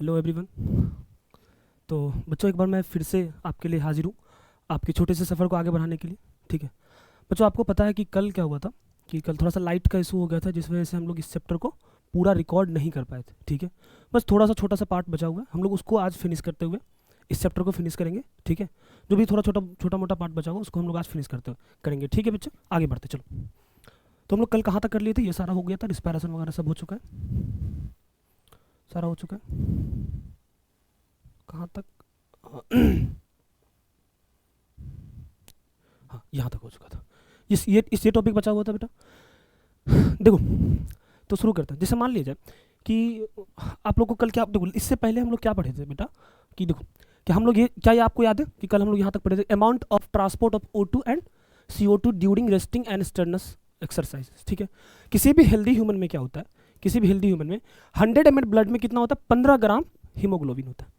Hello everyone. तो बच्चों एक बार मैं फिर से आपके लिए हाजिर हूँ आपके छोटे से सफ़र को आगे बढ़ाने के लिए। ठीक है बच्चों, आपको पता है कि कल क्या हुआ था कि कल थोड़ा सा लाइट का इशू हो गया था, जिस वजह से हम लोग इस चैप्टर को पूरा रिकॉर्ड नहीं कर पाए थे। ठीक है, बस थोड़ा सा छोटा सा पार्ट बचा हुआ है, हम लोग उसको आज फिनिश करते हुए इस चैप्टर को फिनिश करेंगे। ठीक है, जो भी थोड़ा छोटा छोटा मोटा पार्ट बचा हुआ उसको हम लोग आज फिनिश करते हुए करेंगे। ठीक है बच्चों, आगे बढ़ते चलो। तो हम लोग कल कहाँ तक कर लिए थे? ये सारा हो गया था, रिस्पायरेशन वगैरह सब हो चुका है, सारा हो चुका है। कहाँ तक? हाँ, यहाँ तक हो चुका था। ये टॉपिक बचा हुआ था बेटा। देखो, तो शुरू करते हैं। जैसे मान लीजिए कि आप लोग को कल क्या, देखो इससे पहले हम लोग क्या पढ़े थे बेटा कि देखो कि हम लोग ये, क्या ये आपको याद है कि कल हम लोग यहाँ तक पढ़े थे amount of transport of O2 and CO2 during resting and Stearns exercise. ठीक है, किसी भी हेल्दी ह्यूमन में क्या होता है, किसी भी हेल्दी ह्यूमन में 100 ml ब्लड में कितना होता है? 15 ग्राम हीमोग्लोबिन होता है।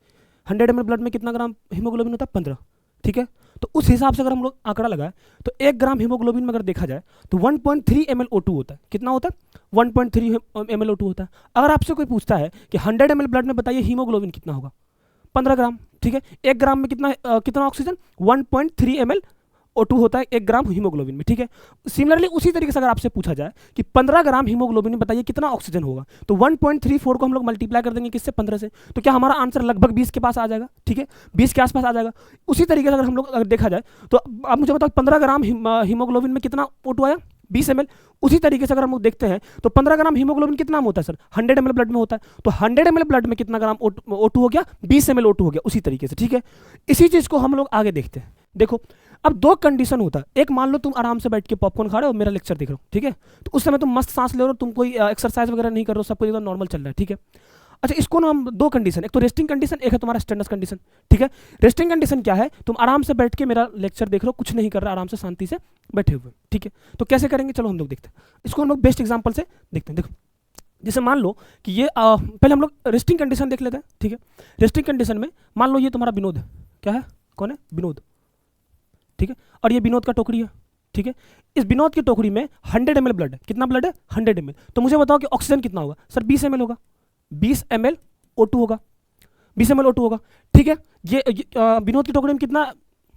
100 ml ब्लड में कितना ग्राम हीमोग्लोबिन होता है? 15। ठीक है, तो उस हिसाब से अगर हम लोग आंकड़ा लगाए तो 1 ग्राम हीमोग्लोबिन में अगर देखा जाए तो 1.3 ml O2 होता है। कितना होता है? 1.3 ml O2 होता है। अगर आपसे कोई पूछता है कि 100 ml ब्लड में बताइए हीमोग्लोबिन कितना होगा? 15 ग्राम। ठीक है, 1 ग्राम में कितना ऑक्सीजन? 1.3 ml O2 होता है 1 ग्राम हीमोग्लोबिन में। ठीक है, सिमिलरली उसी तरीके से अगर आपसे पूछा जाए कि 15 ग्राम हीमोग्लोबिन में बताइए कितना ऑक्सीजन होगा, तो 1.34 को हम लोग मल्टीप्लाई कर देंगे किससे? 15 से। तो क्या हमारा आंसर लगभग 20 के पास आ जाएगा? ठीक है, 20 के आसपास आ जाएगा। उसी तरीके से अगर हम लोग अगर देखा जाए तो आप मुझे बताओ 15 ग्राम हीमोग्लोबिन में कितना O2 आया? 20 ml। उसी तरीके से अगर हम लोग देखते हैं तो 15 ग्राम हीमोग्लोबिन कितना में होता है सर? 100 ml ब्लड में होता है। तो 100 ml ब्लड में कितना ग्राम O2 हो गया? 20 ml O2 हो गया। उसी तरीके से, ठीक है, इसी चीज को हम लोग आगे देखते हैं। देखो, अब दो कंडीशन होता है। एक, मान लो तुम आराम से बैठ के पॉपकॉर्न खा रहे हो, मेरा लेक्चर देख रहे हो, ठीक है, तो उस समय तुम मस्त सांस ले रहे हो, तुम कोई एक्सरसाइज वगैरह नहीं कर रहे हो, सब कुछ एकदम नॉर्मल चल रहा है। ठीक है, अच्छा, इसको ना हम दो कंडीशन, एक तो रेस्टिंग कंडीशन, एक है तुम्हारा स्टैंडर्ड कंडीशन। ठीक है, रेस्टिंग कंडीशन क्या है? तुम आराम से बैठ के मेरा लेक्चर देख रहे हो, कुछ नहीं कर रहा, आराम से शांति से बैठे हुए। ठीक है, तो कैसे करेंगे? चलो हम लोग देखते हैं इसको, हम लोग बेस्ट एग्जाम्पल से देखते हैं। देखो, जैसे मान लो कि ये पहले हम लोग रेस्टिंग कंडीशन देख लेते हैं। ठीक है, रेस्टिंग कंडीशन में मान लो ये तुम्हारा विनोद है। क्या है? कौन है? विनोद। ठीक है, और ये विनोद का टोकरी है। ठीक है, इस विनोद की टोकरी में 100 ml ब्लड है। कितना ब्लड है? 100 ml। तो मुझे बताओ कि ऑक्सीजन कितना होगा? सर 20 ml होगा। 20 ml O2 होगा। 20 ml O2 होगा। ठीक है, ये विनोद की टोकरी में कितना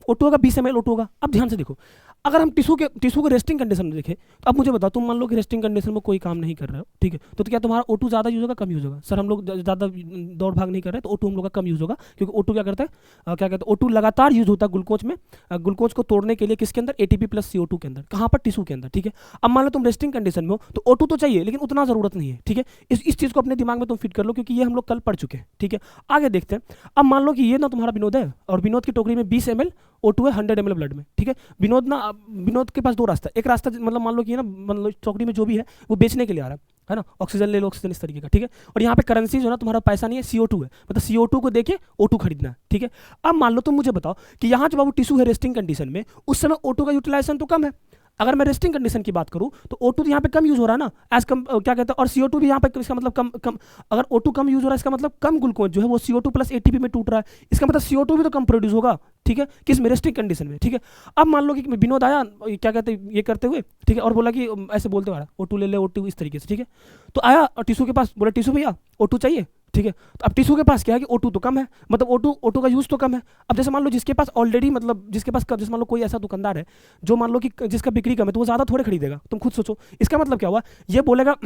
O2 होगा? 20 ml O2 होगा। अब ध्यान से देखो, अगर हम टिश्यू को रेस्टिंग कंडीशन में देखें तो अब मुझे बताओ, तुम मान लो कि रेस्टिंग कंडीशन में कोई काम नहीं कर रहे हो, ठीक है, तो क्या तुम्हारा O2 ज़्यादा यूज होगा, कम यूज होगा? सर हम लोग ज़्यादा दौड़ भाग नहीं कर रहे, तो O2 हम लोग का कम यूज होगा, क्योंकि O2 क्या करता है, क्या कहते हैं, O2 लगातार यूज होता है ग्लूकोज में, ग्लूकोज को तोड़ने के लिए। किसके अंदर? ATP प्लस CO2 के अंदर। कहाँ पर? टिश्यू के अंदर। ठीक है, अब मान लो तुम रेस्टिंग कंडीशन में हो तो O2 तो चाहिए, लेकिन उतना ज़रूरत नहीं है। ठीक है, इस चीज़ को अपने दिमाग में तुम फिट कर लो, क्योंकि ये हम लोग कल पढ़ चुके हैं। ठीक है, आगे देखते हैं। अब मान लो कि ये ना तुम्हारा विनोद है, और विनोद की टोकरी में 20 ml O2 है 100 ml ब्लड में। ठीक है, विनोद के पास दो रास्ता। एक रास्ता मतलब मान लो कि ना, मतलब टोकरी में जो भी है वो बेचने के लिए आ रहा है ना, ऑक्सीजन ले लो, ऑक्सीजन इस तरीके का। ठीक है, और यहाँ पे करेंसी जो है ना, तुम्हारा पैसा नहीं है, CO2 है, मतलब CO2 को देके O2 खरीदना है। ठीक है, अब मान लो तुम मुझे बताओ कि यहाँ जो बाबू टिश्यू है रेस्टिंग कंडीशन में, उस समय O2 का यूटिलाइजेशन तो कम है। अगर मैं रेस्टिंग कंडीशन की बात करूं तो O2 तो यहाँ पे कम यूज हो रहा है ना, एज कम क्या कहते हैं, और CO2 भी यहाँ पे, इसका मतलब कम कम, अगर O2 कम यूज हो रहा है, इसका मतलब कम ग्लूकोज जो है वो CO2 प्लस ATP में टूट रहा है, इसका मतलब CO2 भी तो कम प्रोड्यूस होगा। ठीक है, किस में? रेस्टिंग कंडीशन में। ठीक है, अब मान लो कि विनोद आया, क्या कहते हैं, ये करते हुए, ठीक है, और बोला कि ऐसे बोलते हुआ O2 ले ले, O2 इस तरीके से। ठीक है, तो आया और टिश्यू के पास, बोला टिश्यू भैया O2 चाहिए। ठीक है, तो अब टिश्यू के पास क्या है कि O2 तो कम है, मतलब O2 का यूज तो कम है। अब जैसे मान लो जिसके पास ऑलरेडी, मतलब जिसके पास, जैसे मान लो कोई ऐसा दुकानदार है जो मान लो कि जिसका बिक्री कम है, तो वो ज़्यादा थोड़े खरीदेगा। तुम खुद सोचो, इसका मतलब क्या हुआ? ये बोलेगा,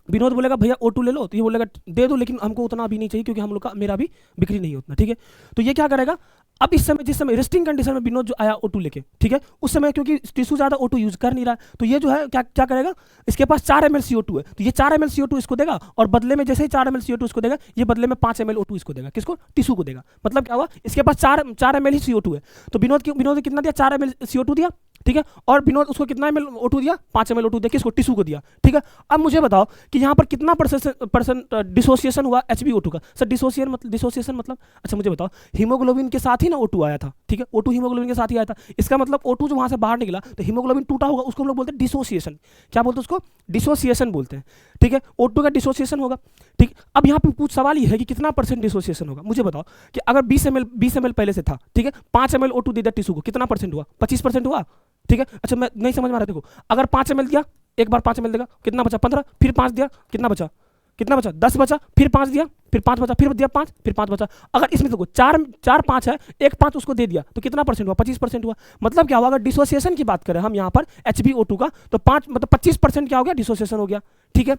विनोद बोलेगा भैया O2 ले लो, तो ये बोलेगा दे दो, लेकिन हमको उतना अभी नहीं चाहिए, क्योंकि हम लोग का, मेरा भी बिक्री नहीं है उतना। ठीक है, तो ये क्या करेगा? अब इस समय, जिस समय रेस्टिंग कंडीशन में विनोद जो आया O2 लेके, ठीक है, उस समय क्योंकि टिश्यू ज़्यादा O2 यूज कर नहीं रहा, तो ये जो है क्या क्या करेगा, इसके पास 4 ml CO2 है, तो ये 4 ml CO2 इसको देगा, और बदले में जैसे ही 4 ml CO2 इसको देगा, ये बदले में 5 ml O2 इसको देगा। किसको? टिश्यू को देगा। मतलब क्या हुआ? इसके पास 4 ml ही CO2 है, तो विनोद ने कितना दिया? 4 ml CO2 दिया। ठीक है, और विनोद उसको कितना ml O2 दिया? 5 ml O2 दिया। किसको? टिश्यू को दिया। ठीक है, अब मुझे बताओ कि यहाँ पर कितना परसेंट डिसोसिएशन हुआ HbO2 का? सर डिसोसिएशन मतलब, अच्छा मुझे बताओ, हीमोग्लोबिन के साथ ही ना O2 आया था। ठीक है, O2 हीमोग्लोबिन के साथ ही आया था, इसका मतलब O2 जो वहाँ से बाहर निकला तो हीमोग्लोबिन टूटा होगा, उसको हम लोग बोलते हैं डिसोसिएशन। क्या बोलते हैं उसको? डिसोसिएशन बोलते हैं। ठीक है, O2 का डिसोसिएशन होगा। ठीक, अब यहाँ पे सवाल ये है कि कितना परसेंट डिसोसिएशन होगा? मुझे बताओ कि अगर 20 ml पहले से था, ठीक है, 5 ml O2 दे दिया टिश्यू को, कितना परसेंट हुआ? 25% हुआ। ठीक है, अच्छा मैं नहीं समझ में आ रहा, देखो, अगर 5 ml दिया, एक बार 5 ml देगा, कितना बचा? 15, फिर 5 दिया, कितना बचा? 10 बचा, फिर 5 दिया, फिर 5 बचा, फिर दिया 5, फिर 5 बचा। अगर इसमें देखो 4 4 5 है, एक 5 उसको दे दिया तो कितना परसेंट हुआ? 25% हुआ। मतलब क्या हुआ? अगर डिसोसिएशन की बात करें हम यहाँ पर HbO2 का, तो 5 मतलब 25% क्या हो गया? डिसोसिएशन हो गया। ठीक है,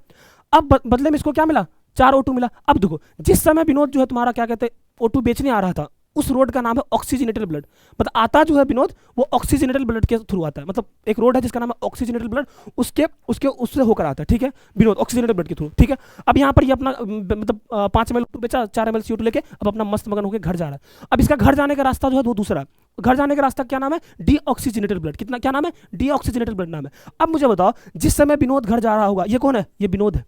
अब बदले में इसको क्या मिला? 4 O2 मिला। अब देखो जिस समय विनोद जो है तुम्हारा क्या कहते हैं O2 बेचने आ रहा था, उस रोड का नाम है ऑक्सीजनेटेड ब्लड। मतलब आता जो है विनोद वो ऑक्सीजनेटेड ब्लड के थ्रू आता है। मतलब एक रोड है जिसका नाम है ऑक्सीजनेटेड ब्लड, उसके उसके उससे होकर आता है। ठीक है, विनोद ऑक्सीजनेटेड ब्लड के थ्रू। ठीक है, अब यहाँ पर ये अपना मतलब 5 ml बेचा, 4 ml CO2 लेके अब अपना मस्त मगन होकर घर जा रहा है। अब इसका घर जाने का रास्ता जो है वो दूसरा है। घर जाने का रास्ता क्या नाम है? Deoxygenated blood. कितना क्या नाम है? डीऑक्सीजनेटेड ब्लड नाम है। अब मुझे बताओ जिस समय विनोद घर जा रहा होगा, ये कौन है? ये विनोद है,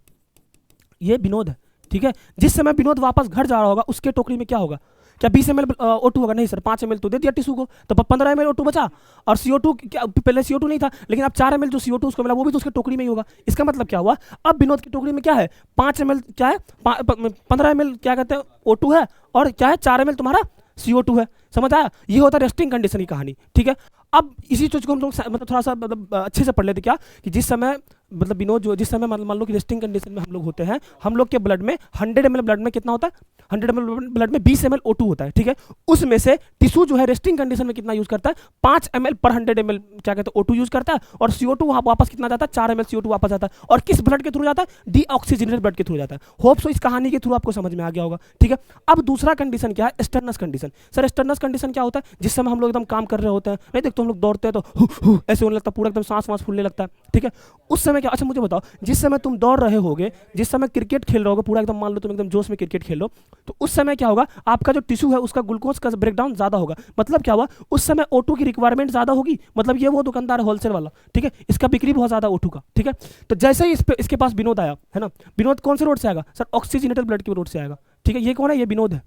ये विनोद है। ठीक है, जिस समय विनोद वापस घर जा रहा होगा उसके टोकरी में क्या होगा? क्या 20 ml O2 होगा? नहीं सर, 5 ml तो दे दिया टिश्यू को, तो 15 ml O2 बचा। और CO2 क्या पहले CO2 नहीं था, लेकिन अब 4 ml जो CO2 उसको मिला वो भी तो उसके टोकरी में ही होगा। इसका मतलब क्या हुआ? अब विनोद की टोकरी में क्या है? 5 ml क्या है? 15 ml क्या कहते हैं O2 है, और क्या है? 4 ml तुम्हारा CO2 है। समझ आया? ये होता है रेस्टिंग कंडीशन की कहानी। ठीक है, अब इसी चीज को हम लोग मतलब थोड़ा सा मतलब अच्छे से पढ़ लेते। क्या कि जिस समय मतलब विनोद जो जिस समय मान लो कि रेस्टिंग कंडीशन में हम लोग होते हैं, हम लोग के ब्लड में 100 ml ब्लड में कितना होता है? 100 ml ब्लड में 20 ml O2 होता है। ठीक है, उसमें से टिश्यू जो है रेस्टिंग कंडीशन में कितना यूज करता है? 5 ml पर 100 ml क्या कहते हैं O2 यूज करता है, और CO2 वहाँ वापस कितना जाता है? 4 ml CO2 वापस आता है। और किस ब्लड के थ्रू जाता है? डीऑक्सीजनेटेड ब्लड के थ्रू जाता है। होप सो इस कहानी के थ्रू आपको समझ में आ गया होगा। ठीक है, अब दूसरा कंडीशन क्या है? Stearns condition. Sir Stearns condition क्या होता है? जिस समय हम लोग एकदम काम कर रहे होते हैं, नहीं देखते हम लोग दौड़ते हैं तो ऐसे होने लगता है, पूरा एकदम सांस वांस फूलने लगता है। ठीक है, उस समय क्या? अच्छा मुझे बताओ, जिस समय तुम दौड़ रहे होगे, जिस समय क्रिकेट खेल रहे होगे, पूरा एकदम मान लो तुम एकदम जोश में क्रिकेट खेल लो, तो उस समय क्या होगा? आपका जो टिश्यू है उसका ग्लूकोज का ब्रेकडाउन ज्यादा होगा। मतलब क्या हुआ? उस समय O2 की रिक्वायरमेंट ज्यादा होगी। मतलब ये वो दुकानदार है होलसेल वाला, ठीक है, इसका बिक्री बहुत ज्यादा O2 का। ठीक है, तो जैसे ही इसके पास विनोद आया है ना, विनोद कौन से रोड से आएगा? सर ऑक्सीजनेटेड ब्लड के रोड से आएगा। ठीक है, ये कौन है? ये विनोद है।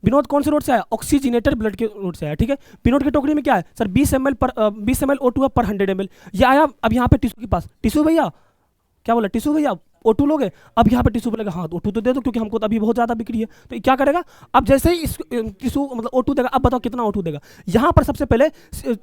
विनोद कौन से रोड से आया? ऑक्सीजनेटेड ब्लड के रोड से आया। ठीक है, विनोद की टोकरी में क्या है? सर 20 ml पर 20 ml O2 पर 100 ml। ये आया अब यहाँ पे टिश्यू के पास। टिश्यू भैया, क्या बोला? टिश्यू भैया O2 लोगे? अब यहाँ पे टिश्यू बोलेगा हाँ O2 तो दे दो, क्योंकि हमको तो अभी बहुत ज़्यादा बिक्री है। तो क्या करेगा? अब जैसे ही इस टिश्यू मतलब O2 देगा, अब बताओ कितना O2 देगा? यहाँ पर सबसे पहले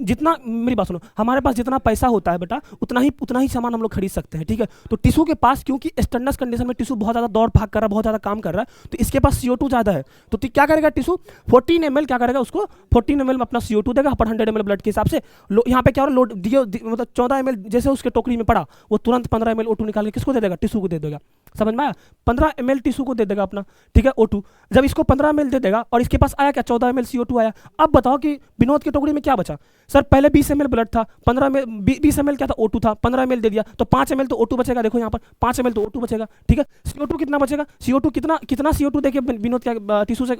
जितना, मेरी बात सुनो, हमारे पास जितना पैसा होता है बेटा उतना ही सामान हम लोग खरीद सकते हैं। ठीक है, तो टिश्यू के पास क्योंकि स्टर्नस कंडीशन में टिश्यू बहुत ज़्यादा दौड़ भाग कर रहा है, बहुत ज़्यादा काम कर रहा है, तो इसके पास CO2 ज़्यादा है। तो क्या करेगा टिश्यू? 14 ml क्या करेगा? उसको 14 ml में अपना CO2 देगा पर 100 ml ब्लड के हिसाब से। यहाँ पे क्या हो रहा? लोड दिए मतलब 14 ml जैसे उसके टोकरी में पड़ा, वो तुरंत 15 ml O2 निकाल के किसको दे देगा? टिश्यू को दे देगा। समझ में आया? 15 ml टिश्यू को दे देगा अपना। ठीक है, O2 जब इसको 15 ml दे देगा, और इसके पास आया क्या? 14 ml CO2 आया। अब बताओ कि विनोद की टोकरी में क्या बचा? सर पहले 20 ml ब्लड था, 15 ml 20 ml क्या था? O2 था, 15 ml दे दिया, तो 5 ml तो O2 बचेगा। देखो यहाँ पर 5 ml तो O2 बचेगा। ठीक है, CO2 कितना बचेगा? CO2 कितना CO2 देके विनोद क्या टिश्यू से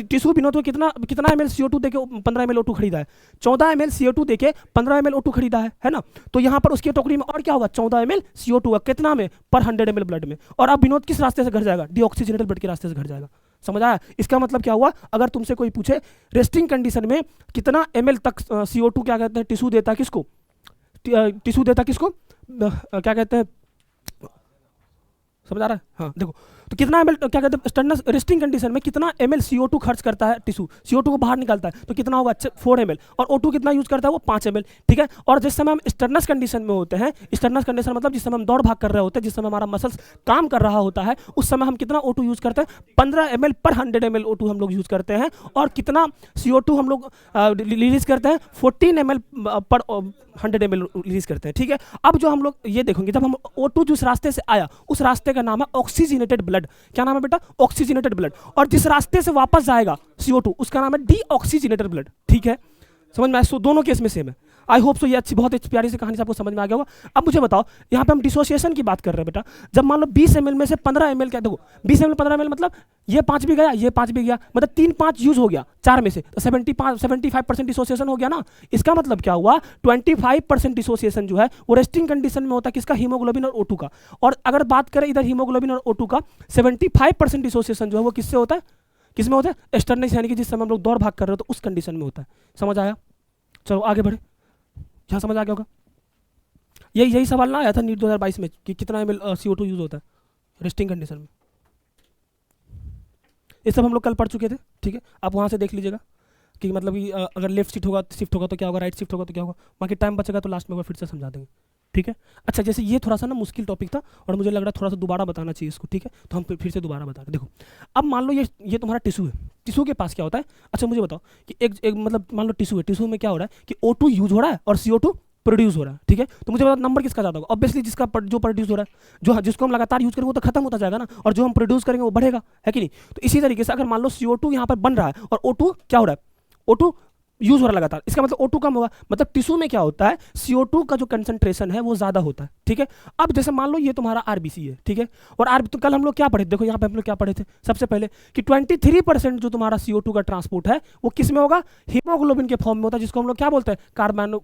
टिश्यू विनोद को कितना ml CO2 देके 15 ml O2 खरीदा है? 14 ml CO2 देके 15 ml O2 खरीदा है ना? तो यहाँ पर उसकी टोकरी में और क्या होगा? 14 ml CO2 कितना में? पर 100 ml ब्लड में। और अब विनोद किस रास्ते से घर जाएगा? डीऑक्सीजनेटेड ब्लड के रास्ते से घर जाएगा। समझ आया? इसका मतलब क्या हुआ? अगर तुमसे कोई पूछे रेस्टिंग कंडीशन में कितना ml तक CO2 क्या कहते हैं टिश्यू देता है किसको? टिश्यू देता किसको? क्या कहते हैं? समझ आ रहा है? हाँ देखो, तो कितना ml क्या कहते हैं स्टर्नस रेस्टिंग कंडीशन में कितना ml CO2 खर्च करता है टिश्यू? CO2 को बाहर निकालता है तो कितना होगा? 4 ml। और O2 कितना यूज करता है? वो 5 ml। ठीक है, और जिस समय हम स्टर्नस कंडीशन में होते हैं, स्टर्नस कंडीशन मतलब जिस समय हम दौड़ भाग कर रहे होते हैं, जिस समय हमारा मसल्स काम कर रहा होता है, उस समय हम कितना O2 यूज करते हैं? 15 ml पर 100 ml O2 हम लोग यूज करते हैं। और कितना CO2 हम लोग रिलीज करते हैं? 14 ml पर 100 ml रिलीज करते हैं। ठीक है, अब जो हम लोग ये देखेंगे, जब हम O2 जिस रास्ते से आया उस रास्ते का नाम है ऑक्सीजनेटेड ब्लड। क्या नाम है बेटा? Oxygenated blood. और जिस रास्ते से वापस जाएगा CO2 उसका नाम है डीऑक्सीजनेटेड ब्लड। ठीक है, समझ में आया? सो दोनों केस में सेम है। आई होप सो ये अच्छी बहुत अच्छी प्यारी सी कहानी से आपको समझ में आ गया होगा। अब मुझे बताओ, यहाँ पे हम डिसोसिएशन की बात कर रहे हैं बेटा। जब मान लो 20 ml में से 15 ml क्या, देखो 20 ml 15 ml मतलब ये 5 भी गया, ये 5 भी गया, मतलब 3-5 यूज हो गया 4 में से, तो 75% डिसोसिएशन हो गया ना। इसका मतलब क्या हुआ? 25% डिसोसिएशन जो है वो रेस्टिंग कंडीशन में होता है किसका? हीमोग्लोबिन और O2 का। और अगर बात करें इधर हीमोग्लोबिन और O2 का, 75% डिसोसिएशन जो है वो किससे होता है? किसमें होता है? स्टर्नस, यानी कि जिस समय हम लोग दौड़ भाग कर रहे हो तो उस कंडीशन में होता है। समझ आया? चलो आगे बढ़े। क्या समझ आ गया होगा? यही सवाल ना आया था नीट 2022 में कि कितना ml CO2 यूज होता है रेस्टिंग कंडीशन में। ये सब हम लोग कल पढ़ चुके थे। ठीक है, आप वहाँ से देख लीजिएगा कि मतलब कि अगर लेफ्ट शिफ्ट होगा तो क्या होगा, राइट शिफ्ट होगा तो क्या होगा। बाकी टाइम बचेगा तो लास्ट में फिर से समझा देंगे। ठीक है। अच्छा, जैसे ये थोड़ा सा ना मुश्किल टॉपिक था और मुझे लग रहा है थोड़ा सा दोबारा बताना चाहिए इसको, ठीक है, तो हम फिर से दोबारा बता रहे हैं। देखो, अब मान लो ये तुम्हारा टिश्यू है, टिश्यू के पास क्या होता है। अच्छा मुझे बताओ कि एक मतलब मान लो टिश्यू है, टिश्यू में क्या हो रहा है कि O2 यूज हो रहा है और CO2 प्रोड्यूस हो रहा है, ठीक है। तो मुझे बताओ नंबर किसका ज़्यादा होगा। ऑब्वियसली जो प्रोड्यूस हो रहा है, जिसको हम लगातार यूज करेंगे वो तो खत्म होता जाएगा ना, और जो हम प्रोड्यूस करेंगे वो बढ़ेगा, है कि नहीं। तो इसी तरीके से अगर मान लो CO2 यहाँ पर बन रहा है और O2 क्या हो रहा है, O2 यूज हो रहा है लगातार, इसका मतलब O2 कम होगा। मतलब टिश्यू में क्या होता है, CO2 का जो कंसंट्रेशन है वो ज्यादा होता है, ठीक है। अब जैसे मान लो ये तुम्हारा RBC है, ठीक है, और तो कल हम लोग क्या पढ़े थे, देखो यहाँ पे हम लोग क्या पढ़े थे सबसे पहले कि 23% जो तुम्हारा CO2 का ट्रांसपोर्ट है वो किस में होगा, हीमोग्लोबिन के फॉर्म में होता है, जिसको हम लोग क्या बोलते हैं,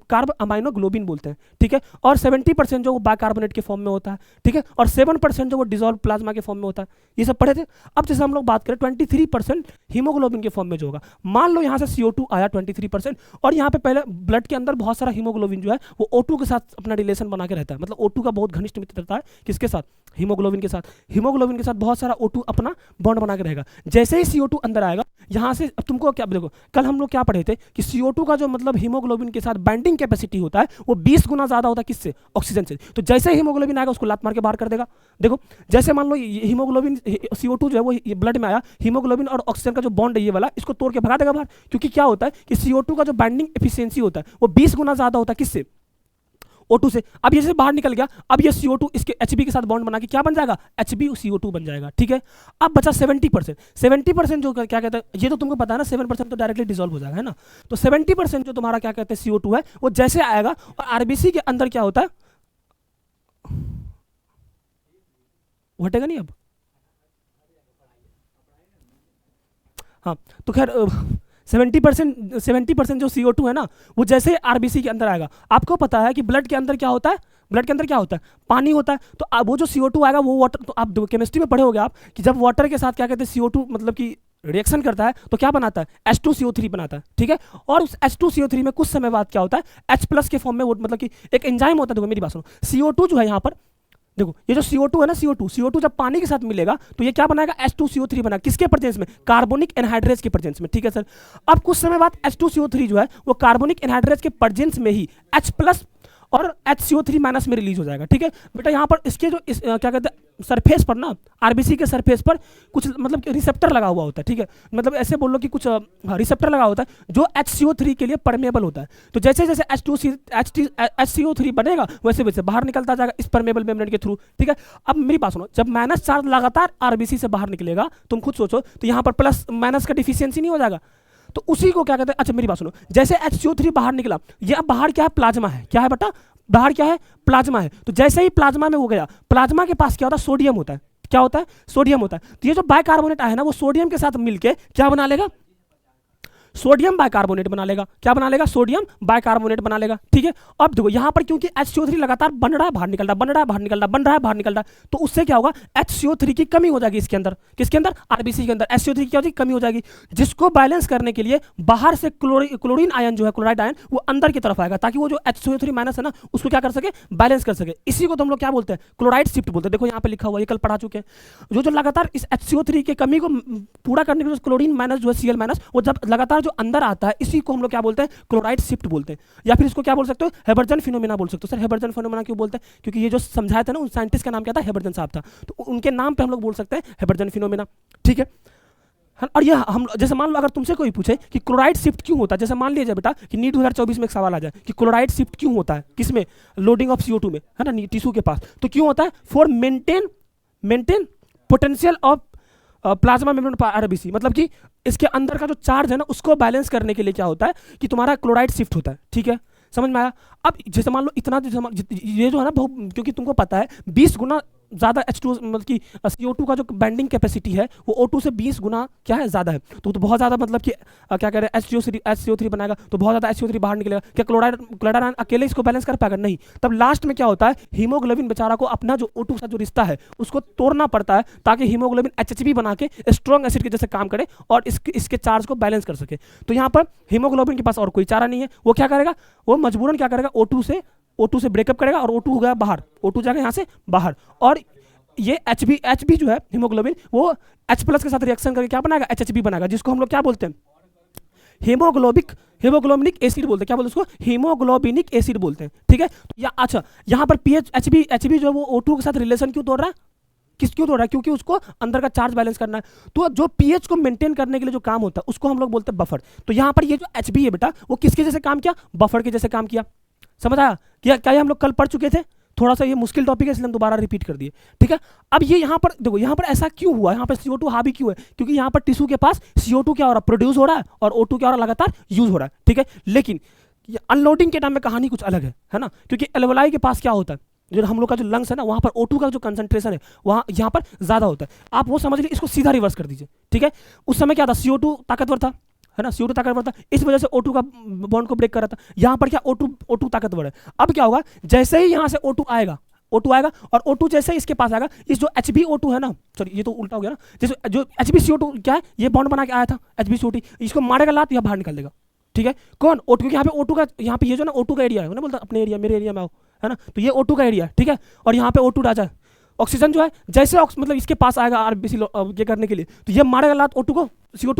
कार्ब अमाइनोग्लोबिन बोलते हैं, ठीक है। और 70% जो वो बाइकार्बोनेट के फॉर्म में होता है, ठीक है, और 7% जो वो डिजोल्व प्लाज्मा के फॉर्म में होता है, ये सब पढ़े थे। अब जैसे हम लोग बात करें 23% हीमोग्लोबिन के फॉर्म में जो होगा, मान लो यहाँ से CO2 आया 23%, और यहाँ पे पहले ब्लड के अंदर बहुत सारा हीमोग्लोबिन जो है वो O2 के साथ अपना रिलेशन बना के रहता है, मतलब O2 का बहुत घनिष्ठ मित्रता है किसके साथ, हीमोग्लोबिन के साथ। हीमोग्लोबिन के साथ बहुत सारा O2 अपना बॉन्ड बना के रहेगा। जैसे ही CO2 अंदर आएगा यहाँ से, अब तुमको क्या देखो, कल हम लोग क्या पढ़े थे कि CO2 का जो मतलब हीमोग्लोबिन के साथ बाइंडिंग कैपेसिटी होता है वो 20 गुना ज्यादा होता है किससे, ऑक्सीजन से। तो जैसे हीमोग्लोबिन आएगा उसको लात मार के बाहर कर देगा। देखो जैसे मान लो हीमोग्लोबिन CO2 जो है वो ब्लड में आया, हीमोग्लोबिन और ऑक्सीजन का जो बॉन्ड है ये वाला, इसको तोड़ के भगा देगा बाहर, क्योंकि क्या होता है कि CO2 का जो बाइंडिंग एफिशिएंसी होता है वो 20 गुना ज्यादा होता है किससे, O2 से। अब ये से बाहर निकल गया, अब ये CO2 इसके Hb के साथ बॉन्ड बना के क्या बन जाएगा, HbCO2 बन जाएगा, ठीक है। अब बचा 70%, 70% जो क्या कहते हैं, ये तो तुमको पता है ना, 7% तो डायरेक्टली डिसॉल्व हो जाएगा, है ना। तो 70% जो तुम्हारा क्या कहते हैं CO2 है वो जैसे आएगा, और RBC के अंदर क्या होता है, हटेगा नहीं अब, हाँ। तो खैर 70% जो CO2 है ना वो जैसे RBC के अंदर आएगा, आपको पता है कि ब्लड के अंदर क्या होता है, ब्लड के अंदर क्या होता है, पानी होता है। तो वो जो CO2 आएगा वो वाटर, तो आप केमिस्ट्री में पढ़े होगे आप कि जब वाटर के साथ क्या कहते हैं CO2 मतलब कि रिएक्शन करता है तो क्या बनाता है, H2CO3 बनाता है, ठीक है। और उस H2CO3 में कुछ समय बाद क्या होता है, H+ के फॉर्म में वो मतलब कि एक एंजाइम होता है। देखो मेरी बात सुनो, CO2 जो है यहाँ पर, देखो ये जो CO2 है ना, CO2 जब पानी के साथ मिलेगा तो ये क्या बनाएगा, H2CO3 बनाएगा, किसके प्रेजेंस में, कार्बोनिक एनहाइड्रेज के प्रेजेंस में, ठीक है सर। अब कुछ समय बाद H2CO3 जो है वो कार्बोनिक एनहाइड्रेज के प्रेजेंस में ही H+ और HCO3- में रिलीज हो जाएगा, ठीक है बेटा। यहाँ पर इसके जो क्या कहते हैं सरफेस पर ना, RBC के सरफेस पर कुछ मतलब रिसेप्टर लगा हुआ होता है, ठीक है। मतलब ऐसे बोल लो कि कुछ रिसेप्टर लगा होता है जो HCO3 के लिए परमेबल होता है। तो जैसे जैसे HCO3 बनेगा वैसे वैसे बाहर निकलता जाएगा इस परमेबल मेम्ब्रेन के थ्रू, ठीक है। अब मेरी बात सुनो, जब -चार्ज लगातार RBC से बाहर निकलेगा, तुम खुद सोचो, तो यहाँ पर प्लस माइनस का डिफिशियंसी नहीं हो जाएगा। तो उसी को क्या कहते हैं, अच्छा मेरी बात सुनो, जैसे HCO3 बाहर निकला, ये अब बाहर क्या है, प्लाज्मा है, क्या है बेटा, बाहर क्या है, प्लाज्मा है। तो जैसे ही प्लाज्मा में हो गया, प्लाज्मा के पास क्या होता है, सोडियम होता है, क्या होता है, सोडियम होता है। तो ये जो बाइकार्बोनेट है ना वो सोडियम के साथ मिलके क्या बना लेगा, सोडियम बाइकार्बोनेट बना लेगा, क्या बना लेगा, सोडियम बाइकार्बोनेट बना लेगा, ठीक है। अब देखो यहाँ पर क्योंकि HCO3 लगातार बन रहा है, बाहर निकल रहा है, बन रहा है, बाहर निकल रहा है, बन रहा है, बाहर निकल रहा है, तो उससे क्या होगा, HCO3 की कमी हो जाएगी इसके अंदर, किसके अंदर, RBC के अंदर HCO3 की क्या हो जाएगी, कमी हो जाएगी, जिसको बैलेंस करने के लिए बाहर से क्लोरीन आयन जो है, क्लोराइड आयन, वो अंदर की तरफ आएगा, ताकि वो जो HCO3- है ना उसको क्या कर सके, बैलेंस कर सके। इसी को तो हम लोग क्या बोलते हैं, क्लोराइड शिफ्ट बोलते हैं। देखो यहाँ पे लिखा हुआ, ये कल पढ़ा चुके हैं। जो लगातार इस HCO3 की कमी को पूरा करने के लिए क्लोरीन माइनस जो है Cl- वो जब लगातार जो अंदर आता है, इसी को हम लोग क्या बोलते हैं, क्लोराइड शिफ्ट बोलते हैं। या फिर इसको क्या बोल सकते हो, हेबर्जन फिनोमेना बोल सकते हो। सर हेबर्जन फिनोमेना क्यों बोलते हैं, क्योंकि ये जो समझाया था ना, उन साइंटिस्ट का नाम क्या था, हेबर्जन साहब था, तो उनके नाम पे हम लोग बोल सकते हैं हेबर्जन फिनोमेना, ठीक है। और ये हम जैसे मान लो अगर तुमसे कोई पूछे कि क्लोराइड शिफ्ट क्यों होता है, जैसे मान लीजिए बेटा कि नीट 2024 में एक सवाल आ जाए कि क्लोराइड शिफ्ट क्यों होता है, किसमें, लोडिंग ऑफ CO2 में, है ना, टिश्यू के पास, तो क्यों होता है, for maintain potential of plasma membrane RBC, मतलब कि इसके अंदर का जो चार्ज है ना उसको बैलेंस करने के लिए क्या होता है कि तुम्हारा क्लोराइड शिफ्ट होता है, ठीक है, समझ में आया। अब जैसे मान लो इतना ये जो है ना बहुत, क्योंकि तुमको पता है 20 गुना ज़्यादा H2 मतलब कि CO2 का जो बाइंडिंग कैपेसिटी है वो O2 से 20 गुना क्या है, ज़्यादा है। तो बहुत ज़्यादा मतलब कि क्या कह रहे हैं, HCO3 बनाएगा तो बहुत ज़्यादा HCO3 बाहर निकलेगा। क्या क्लोराइड आयन अकेले इसको बैलेंस कर पाएगा, नहीं। तब लास्ट में क्या होता है, हीमोग्लोबिन बेचारा को अपना जो O2 का जो रिश्ता है उसको तोड़ना पड़ता है, ताकि हीमोग्लोबिन HHB बना के स्ट्रॉन्ग एसिड के जैसे काम करे और इसके चार्ज को बैलेंस कर सके। तो यहाँ पर हीमोग्लोबिन के पास और कोई चारा नहीं है, वो क्या करेगा, वो मजबूरन क्या करेगा, O2 से ब्रेकअप करेगा और O2 हो गया बाहर, O2 जाएगा यहाँ से बाहर, और ये HB जो है हीमोग्लोबिन वो H+ के साथ रिएक्शन करके क्या बनाएगा, HHB बनाएगा, जिसको हम लोग क्या बोलते हैं, हेमोग्लोबिनिक एसिड बोलते हैं। क्या बोलते हैं उसको? हीमोग्लोबिनिक एसिड बोलते हैं, ठीक है। तो या अच्छा, यहाँ पर पीएच एचबी जो है वो O2 के साथ रिलेशन क्यों तोड़ रहा है? क्यों तोड़ रहा है? क्योंकि उसको अंदर का चार्ज बैलेंस करना है। तो जो पीएच को मेंटेन करने के लिए जो काम होता है उसको हम लोग बोलते हैं बफर। तो यहाँ पर ये जो एचबी है बेटा, वो किसके जैसे काम किया? बफर के जैसे काम किया। समझ आया? क्या ये हम लोग कल पढ़ चुके थे? थोड़ा सा ये मुश्किल टॉपिक है इसलिए हम दोबारा रिपीट कर दिए, ठीक है। अब ये यहाँ पर देखो, यहाँ पर ऐसा क्यों हुआ? यहाँ पर CO2 हावी क्यों है? क्योंकि यहाँ पर टिश्यू के पास CO2 क्या हो रहा है? प्रोड्यूस हो रहा है, और O2 क्या हो रहा है? लगातार यूज हो रहा है, ठीक है। लेकिन अनलोडिंग के टाइम में कहानी कुछ अलग है ना, क्योंकि एल्वेलाई के पास क्या होता है, जो हम लोग का जो लंग्स है ना, वहाँ पर O2 का जो कंसंट्रेशन है वहाँ यहाँ पर ज़्यादा होता है। आप वो समझ लीजिए, इसको सीधा रिवर्स कर दीजिए, ठीक है। उस समय क्या था? CO2 ताकतवर था, है ना, CO2 ताकतवर था, इस वजह से O2 का बॉन्ड को ब्रेक कर रहा था। यहाँ पर क्या? O2 ताकतवर है। अब क्या होगा? जैसे ही यहाँ से O2 आएगा और O2 जैसे ही इसके पास आएगा, इस जो HbO2 है ना, सॉरी ये तो उल्टा हो गया ना, जैसे जो HbCO2 क्या है, ये बॉन्ड बना के आया था HbCO2, इसको मारेगा लात, यह बाहर निकाल देगा, ठीक है। कौन? O2, क्योंकि यहाँ पे O2 का, यहाँ पे ये जो ना O2 का एरिया है ना, बोलता अपने एरिया, मेरे एरिया में आओ, है ना, तो ये O2 का एरिया है, ठीक है। और यहाँ पे O2 राजा है। ऑक्सीजन जो है जैसे मतलब इसके पास आएगा आरबीसी ये करने के लिए, तो ये मारेगा लात O2 को,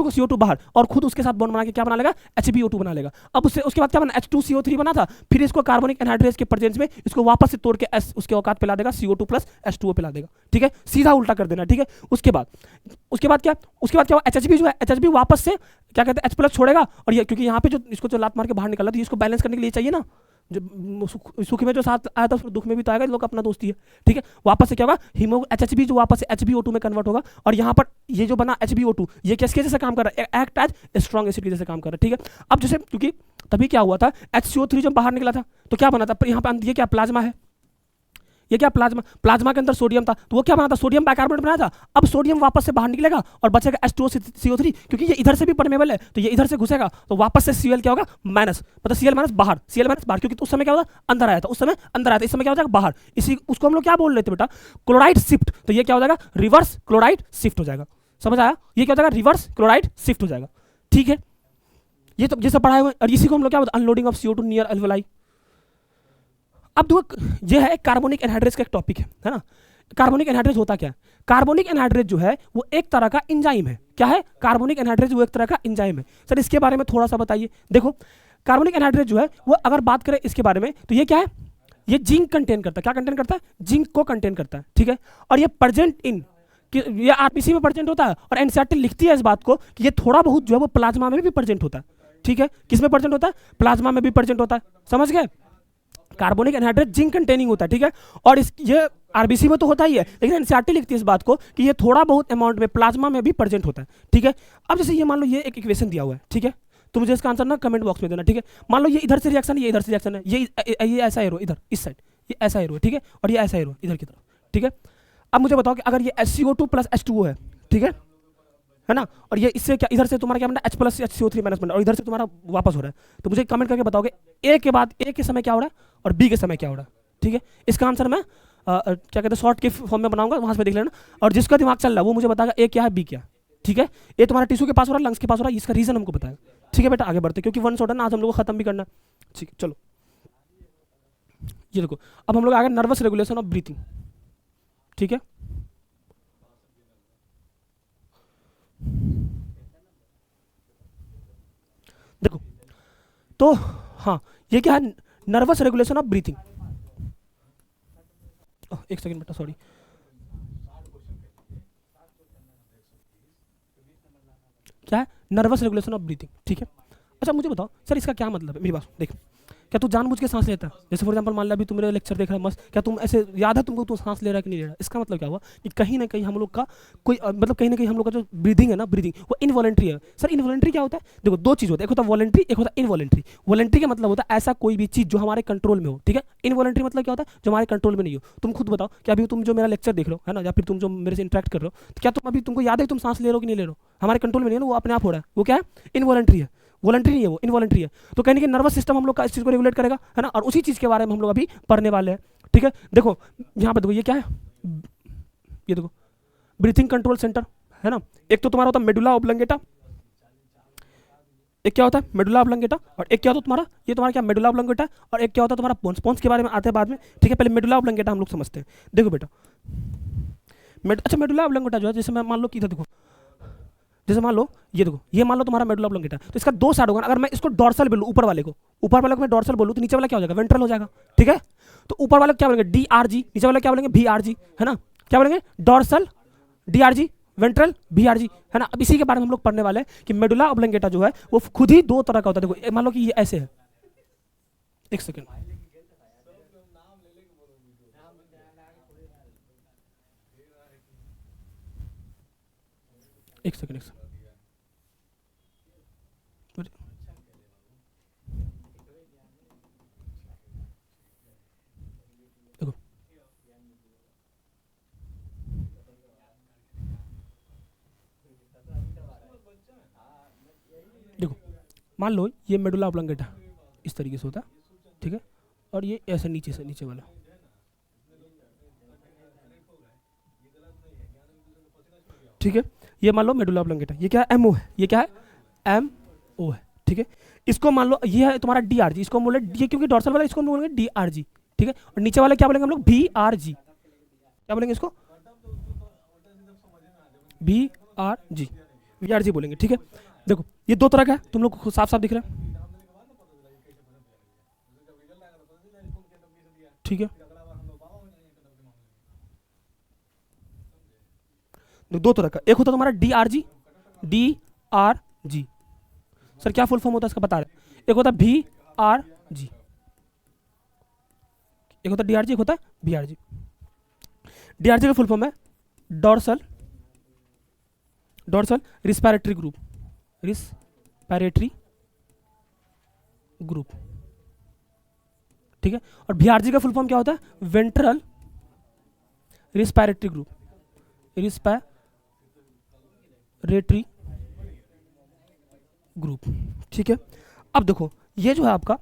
CO2 बाहर, और खुद उसके साथ बॉन्ड बना के क्या बना लेगा? HbO2 बना लेगा। अब उसके बाद क्या बना? H2CO3 बना था, फिर इसको कार्बनिक एनहाइड्रेस के प्रेजेंस में इसको वापस से तोड़ के उसके औकात पे ला देगा, CO2 प्लस H2O पे ला देगा, ठीक है। सीधा उल्टा कर देना, ठीक है। उसके बाद क्या HHB जो है, HHB वापस से क्या कहते हैं, H प्लस छोड़ेगा, और ये क्योंकि यहाँ पे जो इसको जो लात मार के बाहर निकाला, तो इसको बैलेंस करने के लिए चाहिए ना, जो सुख में जो साथ आया था दुख में भी तो आएगा, लोग अपना दोस्ती है, ठीक है। वापस से क्या होगा? HHB जो वापस से HbO2 में कन्वर्ट होगा, और यहाँ पर ये जो बना HbO2, ये किसके जैसे काम कर रहा है? एक्ट एज स्ट्रॉन्ग एसिड के जैसे काम कर रहा है, ठीक है। अब जैसे क्योंकि तभी क्या हुआ था, HCO3 जब बाहर निकला था तो क्या बना था? यहाँ पर ये क्या प्लाज्मा है, ये क्या प्लाज्मा के अंदर सोडियम था, तो वो क्या बना था? सोडियम बाइकार्बोनेट बनाया था। अब सोडियम वापस से बाहर निकलेगा और बचेगा H2CO3, क्योंकि ये इधर से भी परमेबल है, तो ये इधर से घुसेगा, तो वापस से Cl क्या होगा? माइनस, मतलब Cl माइनस बाहर, क्योंकि उस समय क्या होता? अंदर आया था, इस समय क्या हो जाएगा? बाहर। इसी उसको हम लोग क्या बोल रहे थे बेटा? Chloride shift. तो ये क्या हो जाएगा? रिवर्स क्लोराइड शिफ्ट हो जाएगा। समझ आया? ये क्या हो जाएगा? रिवर्स क्लोराइड शिफ्ट हो जाएगा, ठीक है। ये तो जैसा पढ़ाए हुए, और इसी को हम लोग क्या बोलते हैं? Unloading of CO2 near alveoli. अब देखो, ये है कार्बोनिक एनहाइड्रेस का एक टॉपिक है ना। कार्बोनिक एनहाइड्रेस होता क्या है? कार्बोनिक एनहाइड्रेस जो है वो एक तरह का एंजाइम है। क्या है? कार्बोनिक एनहाइड्रेस वो एक तरह का एंजाइम है। सर इसके बारे में थोड़ा सा बताइए। देखो, कार्बोनिक एनहाइड्रेस जो है वो, अगर बात करें इसके बारे में, तो ये क्या है? ये जिंक कंटेन करता है। क्या कंटेन करता है? जिंक को कंटेन करता है, ठीक है। और ये प्रेजेंट इन, ये आरबीसी में प्रेजेंट होता है, और एनसीईआरटी लिखती है इस बात को कि ये थोड़ा बहुत जो है वो प्लाज्मा में भी प्रेजेंट होता है, ठीक है। किस में प्रेजेंट होता है? प्लाज्मा में भी प्रेजेंट होता है। समझ गए? कार्बोनिक एनहाइड्रेट जिंक कंटेनिंग होता है, ठीक है। और ये आरबीसी में तो होता ही है, लेकिन एनसीईआरटी लिखती है इस बात को कि ये थोड़ा बहुत अमाउंट में प्लाज्मा में भी प्रेजेंट होता है, ठीक है। अब जैसे ये मान लो ये एक इक्वेशन दिया हुआ है, ठीक है, तो मुझे इसका आंसर ना कमेंट बॉक्स में देना, ठीक है। मान लो ये इधर से रिएक्शन है, ये इधर से रिएक्शन है, ये ऐसा एरो इधर इस साइड, ये ऐसा एरो है, ठीक है, और ये ऐसा एरो इधर की तरफ, ठीक है। अब मुझे बताओ कि अगर ये HCO2 प्लस H2O है, ठीक है ना, और ये इससे क्या, इधर से तुम्हारा क्या बना? H प्लस HCO3 माइनस बना, और इधर से तुम्हारा वापस हो रहा है, तो मुझे कमेंट करके बताओगे ए के बाद ए के समय क्या हो रहा है और बी के समय क्या हो रहा है, ठीक है। इसका आंसर मैं क्या कहते हैं शॉर्ट के फॉर्म में बनाऊंगा, वहां से देख लेना, और जिसका दिमाग चल रहा है वो मुझे बताएगा ए क्या है बी क्या है, ठीक है। ये तुम्हारा टिश्यू के पास हो रहा है, लंग्स के पास हो रहा है, इसका रीजन हमको बताएगा, ठीक है बेटा। आगे बढ़ते, क्योंकि वन शॉट है ना, आज हम लोग को खत्म भी करना, ठीक है। चलो ये देखो, अब हम लोग आगे नर्वस रेगुलेशन ऑफ ब्रीथिंग, ठीक है। देखो तो हाँ, ये क्या है? Nervous regulation of breathing. एक सेकंड बेटा, सॉरी। क्या है? नर्वस रेगुलेशन ऑफ ब्रीथिंग, ठीक है। अच्छा मुझे बताओ सर, इसका क्या मतलब है? मेरी बात देख, क्या तू जानबूझ के सांस लेता है? जैसे फॉर एग्जांपल मान लिया अभी तू मेरा लेक्चर देख रहा है मस्त, क्या तुम ऐसे याद है तुमको तू सांस ले रहा है कि नहीं ले रहा है? इसका मतलब क्या हुआ कि कहीं ना कहीं हम लोग का कोई मतलब कहीं ना कहीं हम लोग का जो ब्रीदिंग है ना, ब्रीदिंग वो इनवॉलेंट्री है। सर इनवॉलेंट्री क्या होता है? देखो दो चीज़ होता है, एक होता है वॉलेंट्री, एक होता है इनवॉलेंट्री। वॉलेंट्री का मतलब होता है ऐसा कोई भी चीज़ जो हमारे कंट्रोल में हो, ठीक है। इनवॉलेंट्री मतलब क्या होता है? जो हमारे कंट्रोल में नहीं हो। तुम खुद बताओ कि अभी तुम जो मेरा लेक्चर देख रहे हो है ना, या फिर तुम जो मेरे से इंटरेक्ट कर रहे हो, तो क्या तुम अभी तुमको याद है तुम सांस ले रहे हो कि नहीं ले रहे हो? हमारे कंट्रोल में नहीं है ना, वो अपने आप हो रहा है, वो क्या है? इनवॉलेंट्री है। वॉलंटरी नहीं है, वो इनवॉलंटरी है। तो कहने कि नर्वस सिस्टम हम लोग का इस चीज़ को रेगुलेट करेगा, है ना, और उसी चीज़ के बारे में हम लोग अभी पढ़ने वाले हैं, ठीक है। देखो यहाँ पर देखो, ये क्या है? ये देखो ब्रीथिंग कंट्रोल सेंटर, है ना। एक तो तुम्हारा होता है मेडुला ऑब्लंगेटा, एक क्या होता है? मेडुला ऑब्लंगेटा, और एक क्या होता है तुम्हारा? ये तुम्हारा क्या मेडुला ऑब्लंगेटा, और एक क्या होता है तुम्हारा पोन्स। पोन्स के बारे में आते हैं बाद में, ठीक है। पहले मेडुला ऑब्लंगेटा हम लोग समझते हैं। देखो बेटा अच्छा, मेडुला ऑब्लंगेटा जो है, जैसे मैं मान लो कि इधर देखो, जैसे मान लो ये देखो, ये मान लो तुम्हारा मेडुला ऑब्लोंगेटा, तो इसका दो साइड होगा। अगर मैं इसको डॉर्सल बोलूँ, ऊपर वाले को मैं डॉर्सल बोलूँ, तो नीचे वाला क्या हो जाएगा, वेंट्रल हो जाएगा, ठीक है। तो ऊपर वाले को क्या बोलेंगे, डी आर जी, नीचे वाले क्या बोलेंगे, भी आर जी, है ना। क्या बोलेंगे, डॉर्सल, डी आर जी, वेंट्रल, भी आर जी, है ना। अब इसी के बारे में हम लोग पढ़ने वाले हैं कि मेडुला ऑब्लोंगेटा जो है वो खुद ही दो तरह का होता है। देखो मान लो कि ये ऐसे है, एक सेकेंड, एक सेकेंड, एक सेकेंड, देखो देखो, मान लो ये मेडुला ऑब्लोंगेटा इस तरीके से होता है, ठीक है, और ये ऐसे नीचे से, नीचे वाला, ठीक है। ये मान लो मेडुला ऑब्लोंगेटा, ये क्या है, एमओ है, ये क्या है, एम ओ है, ठीक है। इसको मान लो ये है तुम्हारा डी आर जी, इसको बोले डी, क्योंकि डॉर्सल वाला इसको बोलेंगे डी आर जी, ठीक है। और नीचे वाला क्या बोलेंगे हम लोग, भी आर जी, क्या बोलेंगे इसको, B R G, V R G बोलेंगे, ठीक है। देखो ये दो तरह का है, तुम लोग को साफ साफ दिख रहा है, ठीक है। दो तरह का, एक होता है तुम्हारा D R G, D R जी, सर क्या फुल फॉर्म होता है इसका बता रहे, एक होता है भी आर जी, एक होता है डी आर जी, एक होता है B R G. D R G का फुल फॉर्म है dorsal, dorsal respiratory group, respiratory group, ठीक है। और भी आर जी का फुल फॉर्म क्या होता है, ventral respiratory group, respiratory group, ठीक है। अब देखो ये जो है आपका,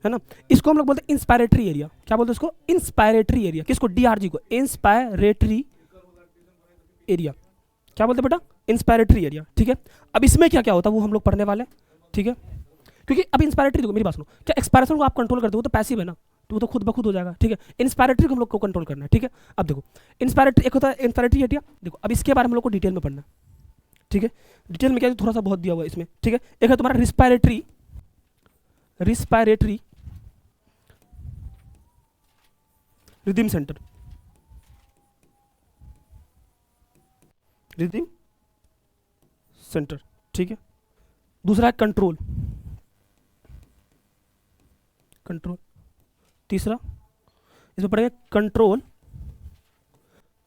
है ना, इसको हम लोग बोलते हैं इंस्पायरेटरी एरिया। क्या बोलते हैं इसको, इंस्पायरेटरी एरिया, किसको, डीआरजी को, इंस्पायरेटरी एरिया, क्या बोलते हैं बेटा, इंस्पायरेटरी एरिया, ठीक है। अब इसमें क्या क्या होता है वो हम लोग पढ़ने वाले हैं, ठीक है। क्योंकि अब इंस्पायरेटरी, देखो मेरी बात सुनो, क्या एक्सपायरेशन को आप कंट्रोल करते हो, वो तो पैसिव है ना, तो वो तो खुद ब खुद हो जाएगा, ठीक है। इंस्पायरेटरी को हम लोग को कंट्रोल करना है, ठीक है। अब देखो इंस्पायरेटरी, एक होता है इंस्पायरेटरी एरिया, देखो अब इसके बारे में हम लोग को डिटेल में पढ़ना है, ठीक है। डिटेल में क्या थोड़ा सा बहुत दिया हुआ है इसमें, ठीक है। एक है तुम्हारा respiratory, respiratory rhythm centre, rhythm centre, ठीक है। दूसरा है कंट्रोल, कंट्रोल, तीसरा इसमें पड़ेगा कंट्रोल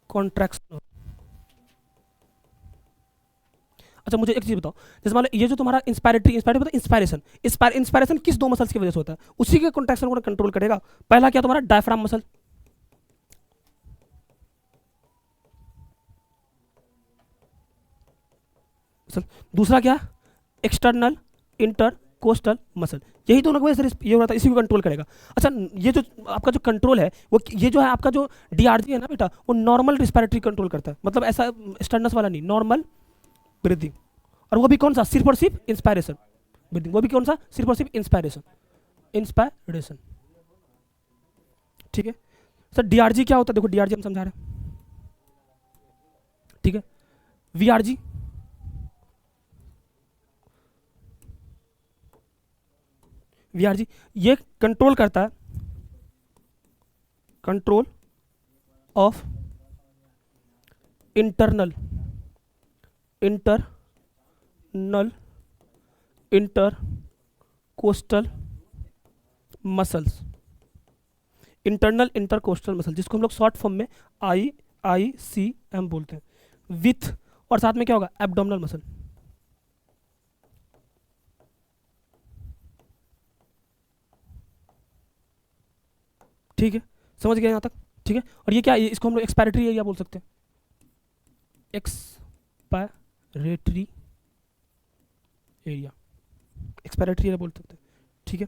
कॉन्ट्रैक्शन। अच्छा मुझे एक चीज बताओ, जैसे मान लो ये जो तुम्हारा इंस्पायरेटरी, इंस्पायरेटरी मतलब इंस्पायरेशन, इंस्पायरेशन किस दो मसल्स की वजह से होता है, उसी के कॉन्ट्रैक्शन को कंट्रोल करेगा। पहला क्या तुम्हारा डायफ्राम मसल, दूसरा क्या, एक्सटर्नल इंटरकोस्टल मसल, यही दोनों की वजह से ये हो रहा था, इसी को कंट्रोल करेगा। अच्छा ये जो आपका जो कंट्रोल है वो, ये जो है आपका जो डीआरजी है ना बेटा, वो नॉर्मल रिस्पिरेटरी कंट्रोल करता है, मतलब ऐसा स्टर्नस वाला नहीं, नॉर्मल ब्रीदिंग। और वो भी कौन सा, सिर्फ और सिर्फ इंस्पायरेशन ब्रीदिंग, वो भी कौन सा, सिर्फ और सिर्फ इंस्पायरेशन, इंस्पायरेशन, ठीक है। सर डीआरजी क्या होता है, देखो डीआरजी हम समझा रहे हैं, ठीक है। वीआरजी, वीआरजी ये कंट्रोल करता है, control of internal intercostal muscles, internal intercostal muscle, जिसको हम लोग शॉर्ट फॉर्म में IICM बोलते हैं, विथ, और साथ में क्या होगा, एब्डोमिनल मसल, ठीक है। समझ गए यहाँ तक, ठीक है। और ये क्या है, इसको हम लोग एक्सपायरेटरी एरिया बोल सकते हैं, एक्सपायरेटरी एरिया, एक्सपायरेटरी एरिया बोल सकते हैं, ठीक है।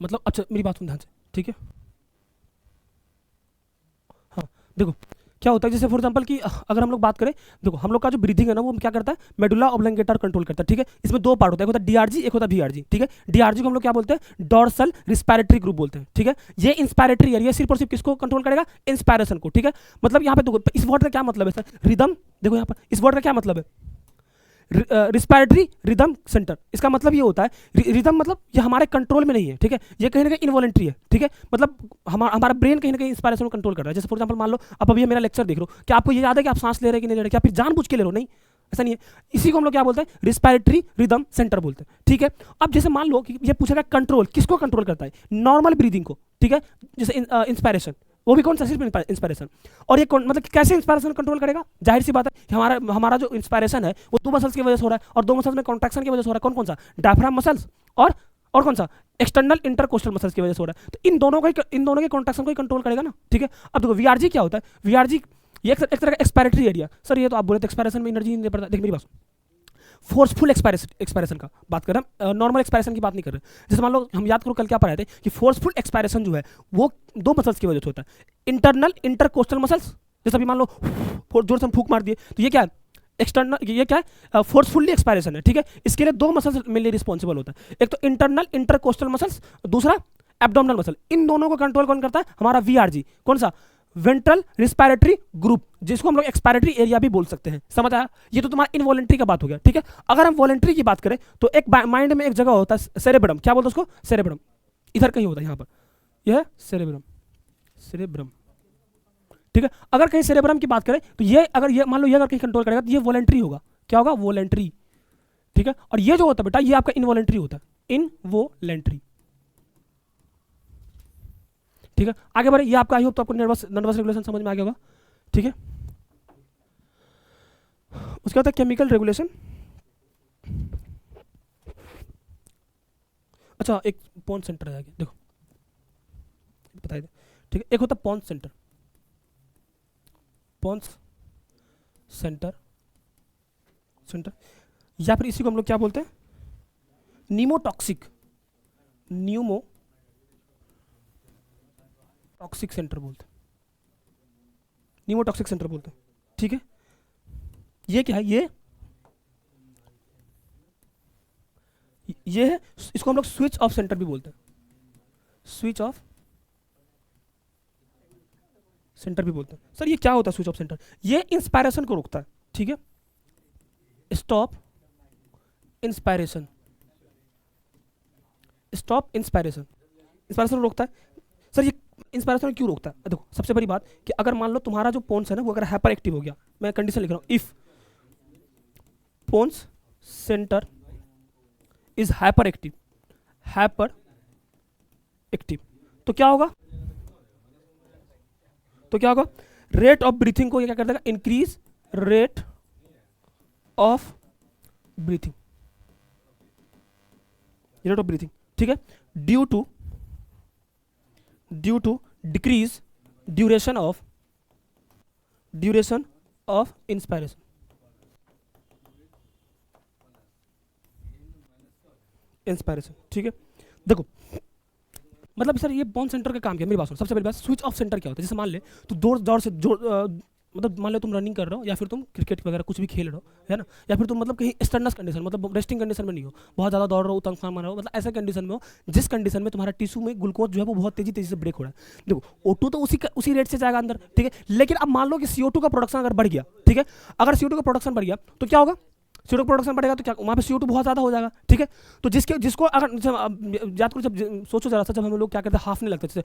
मतलब अच्छा मेरी बात सुन ध्यान से, ठीक है। हाँ देखो क्या होता है, जैसे फॉर एग्जांपल कि अगर हम लोग बात करें, देखो हम लोग का जो ब्रीथिंग है ना वो क्या करता है, मेडुला ऑब्लंगेटा कंट्रोल करता है, ठीक है। इसमें दो पार्ट होता है, एक होता है डीआरजी, एक होता है वीआरजी, ठीक है। डीआरजी को हम लोग क्या बोलते हैं, डॉर्सल रिस्पायरेटरी ग्रुप बोलते हैं, ठीक है। ये इंस्पायरेटरी एरिया सिर्फ और सिर्फ किसको कंट्रोल करेगा, इंस्पायरेशन को, ठीक है। मतलब यहाँ पे देखो इस वर्ड का क्या मतलब है सर, रिदम, देखो यहाँ पर इस वर्ड का क्या मतलब है, रिस्पायरेटरी रिदम सेंटर, इसका मतलब ये होता है, रिदम मतलब ये हमारे कंट्रोल में नहीं है, ठीक है, ये कहीं ना कहीं इनवॉलेंट्री है, ठीक है। मतलब हमारा ब्रेन कहीं ना कहीं इंस्पायरेशन को कंट्रोल कर रहा है। जैसे फॉर एग्जांपल मान लो आप अभी मेरा लेक्चर देख रहे हो, क्या आपको ये याद है कि आप सांस ले रहे हैं कि नहीं ले रहे, क्या फिर जानबूझ के ले रहे हो, नहीं, ऐसा नहीं है। इसी को हम लोग क्या बोलते हैं, रिस्पायरेटरी रिदम सेंटर बोलते हैं, ठीक है। अब जैसे मान लो कि ये पूछेगा कंट्रोल किसको कंट्रोल करता है, नॉर्मल ब्रीदिंग को, ठीक है, जैसे इंस्पायरेशन, वो भी कौन सा, सिर्फ इंस्पायरेशन। और ये मतलब कैसे इंस्पायरेशन कंट्रोल करेगा, जाहिर सी बात है कि हमारा जो इंस्पायरेशन है वो दो मसल्स की वजह से हो रहा है, और दो मसल्स में कॉन्ट्रैक्शन की वजह से हो रहा है, कौन कौन सा, डायफ्राम मसल्स और कौन सा, एक्सटर्नल इंटरकोस्टल मसल्स की वजह से हो रहा है। तो इन दोनों के कॉन्ट्रैक्शन को ही कंट्रोल करेगा ना, ठीक है। अब देखो वीआरजी क्या होता है, वीआरजी ये एक तरह का एक्सपायरेटरी एरिया, सर ये तो आप बोले थे एक्सपायरेशन में एनर्जी नहीं पड़ता, देख मेरी बात, फोर्सफुल एक्सपायरेशन का बात कर रहे हैं, नॉर्मल एक्सपायरेशन की बात नहीं कर रहे। जैसे मान लो हम याद करो कल क्या पढ़ाए थे कि फोर्सफुल एक्सपायरेशन जो है वो दो मसल्स की वजह से होता है, इंटरनल इंटरकोस्टल मसल्स, जैसे अभी मान लो जोर से हम फूंक मार दिए तो ये क्या है, एक्सटर्नल, ये क्या है, फोर्सफुल्ली एक्सपायरेशन है, ठीक है। इसके लिए दो मसल्स मेनली रिस्पॉन्सिबल होता है, एक तो इंटरनल इंटरकोस्टल मसल्स, दूसरा एब्डोमिनल मसल। इन दोनों को कंट्रोल कौन करता है, हमारा वीआरजी, कौन सा, वेंट्रल रिस्पायरेटरी ग्रुप, जिसको हम लोग एक्सपायरेटरी एरिया भी बोल सकते हैं, समझ आया। ये तो तुम्हारा इनवॉलेंट्री का बात हो गया, ठीक है। अगर हम वॉलेंट्री की बात करें तो एक माइंड में एक जगह होता है सेरेब्रम, क्या बोलते हैं उसको, सेरेब्रम, इधर कहीं होता है, यहाँ पर यह है सेरेब्रम, सेरेब्रम, ठीक है। अगर कहीं सेरेब्रम की बात करें तो ये अगर ये मान लो ये अगर कहीं कंट्रोल करेगा तो ये वॉलेंट्री होगा, क्या होगा, वॉलेंट्री, ठीक है। और ये जो होता है बेटा ये आपका इनवॉलेंट्री होता है, इनवॉलेंट्री, ठीक है। आगे बढ़े, ये आपका आई होप तो आपको नर्वस रेगुलेशन समझ में आ गया होगा, ठीक है। उसके बाद केमिकल रेगुलेशन, अच्छा एक पॉन्स सेंटर है आगे, देखो बता दे, ठीक है। एक होता है पॉन्स सेंटर, पॉन्स सेंटर, या फिर इसी को हम लोग क्या बोलते हैं, नीमोटॉक्सिक, न्यूमोटॉक्सिक सेंटर बोलते हैं, नीमोटॉक्सिक सेंटर बोलते हैं, ठीक है। ये क्या है, ये है, इसको हम लोग स्विच ऑफ सेंटर भी बोलते हैं, स्विच ऑफ सेंटर भी बोलते हैं। सर ये क्या होता है स्विच ऑफ सेंटर, ये इंस्पायरेशन को रोकता है, ठीक है, stop inspiration, stop inspiration, inspiration रोकता है। सर ये इंस्पायरेशन क्यों रोकता है, देखो सबसे बड़ी बात कि अगर मान लो तुम्हारा जो पोन्स है ना वो अगर हाइपर एक्टिव हो गया, मैं कंडीशन लिख रहा हूँ, if pons centre is hyper active, तो क्या होगा, रेट ऑफ ब्रीथिंग को ये क्या कर देगा, increase rate of breathing, rate of breathing, ठीक है, due to decrease duration of inspiration, ठीक है। देखो मतलब सर ये बॉन सेंटर का काम क्या है, मेरी बात सुनो, सबसे पहली बात स्विच ऑफ सेंटर क्या होता है, जैसे मान ले तो जोर से मतलब मान लो तुम रनिंग कर रहे हो या फिर तुम क्रिकेट वगैरह कुछ भी खेल रहे हो, है ना, या फिर तुम मतलब कहीं स्टर्नस कंडीशन, मतलब रेस्टिंग कंडीशन में नहीं हो, बहुत ज़्यादा दौड़ रहे हो, तंग मार रहे हो, मतलब ऐसे कंडीशन में हो जिस कंडीशन में तुम्हारा टिश्यू में ग्लूकोज जो है वो बहुत तेजी से ब्रेक हो रहा है। देखो O2 तो उसी रेट से जाएगा अंदर, ठीक है, लेकिन अब मान लो कि CO2 का प्रोडक्शन अगर बढ़ गया, ठीक है, अगर CO2 का प्रोडक्शन बढ़ गया तो क्या होगा, CO2 प्रोडक्शन बढ़ेगा तो क्या वहाँ पे CO2 बहुत ज़्यादा हो जाएगा, ठीक है। तो जिसको अगर याद करो, जब सोचो जरा सा, जब हम लोग क्या करते हैं, हाफ नहीं लगते, जैसे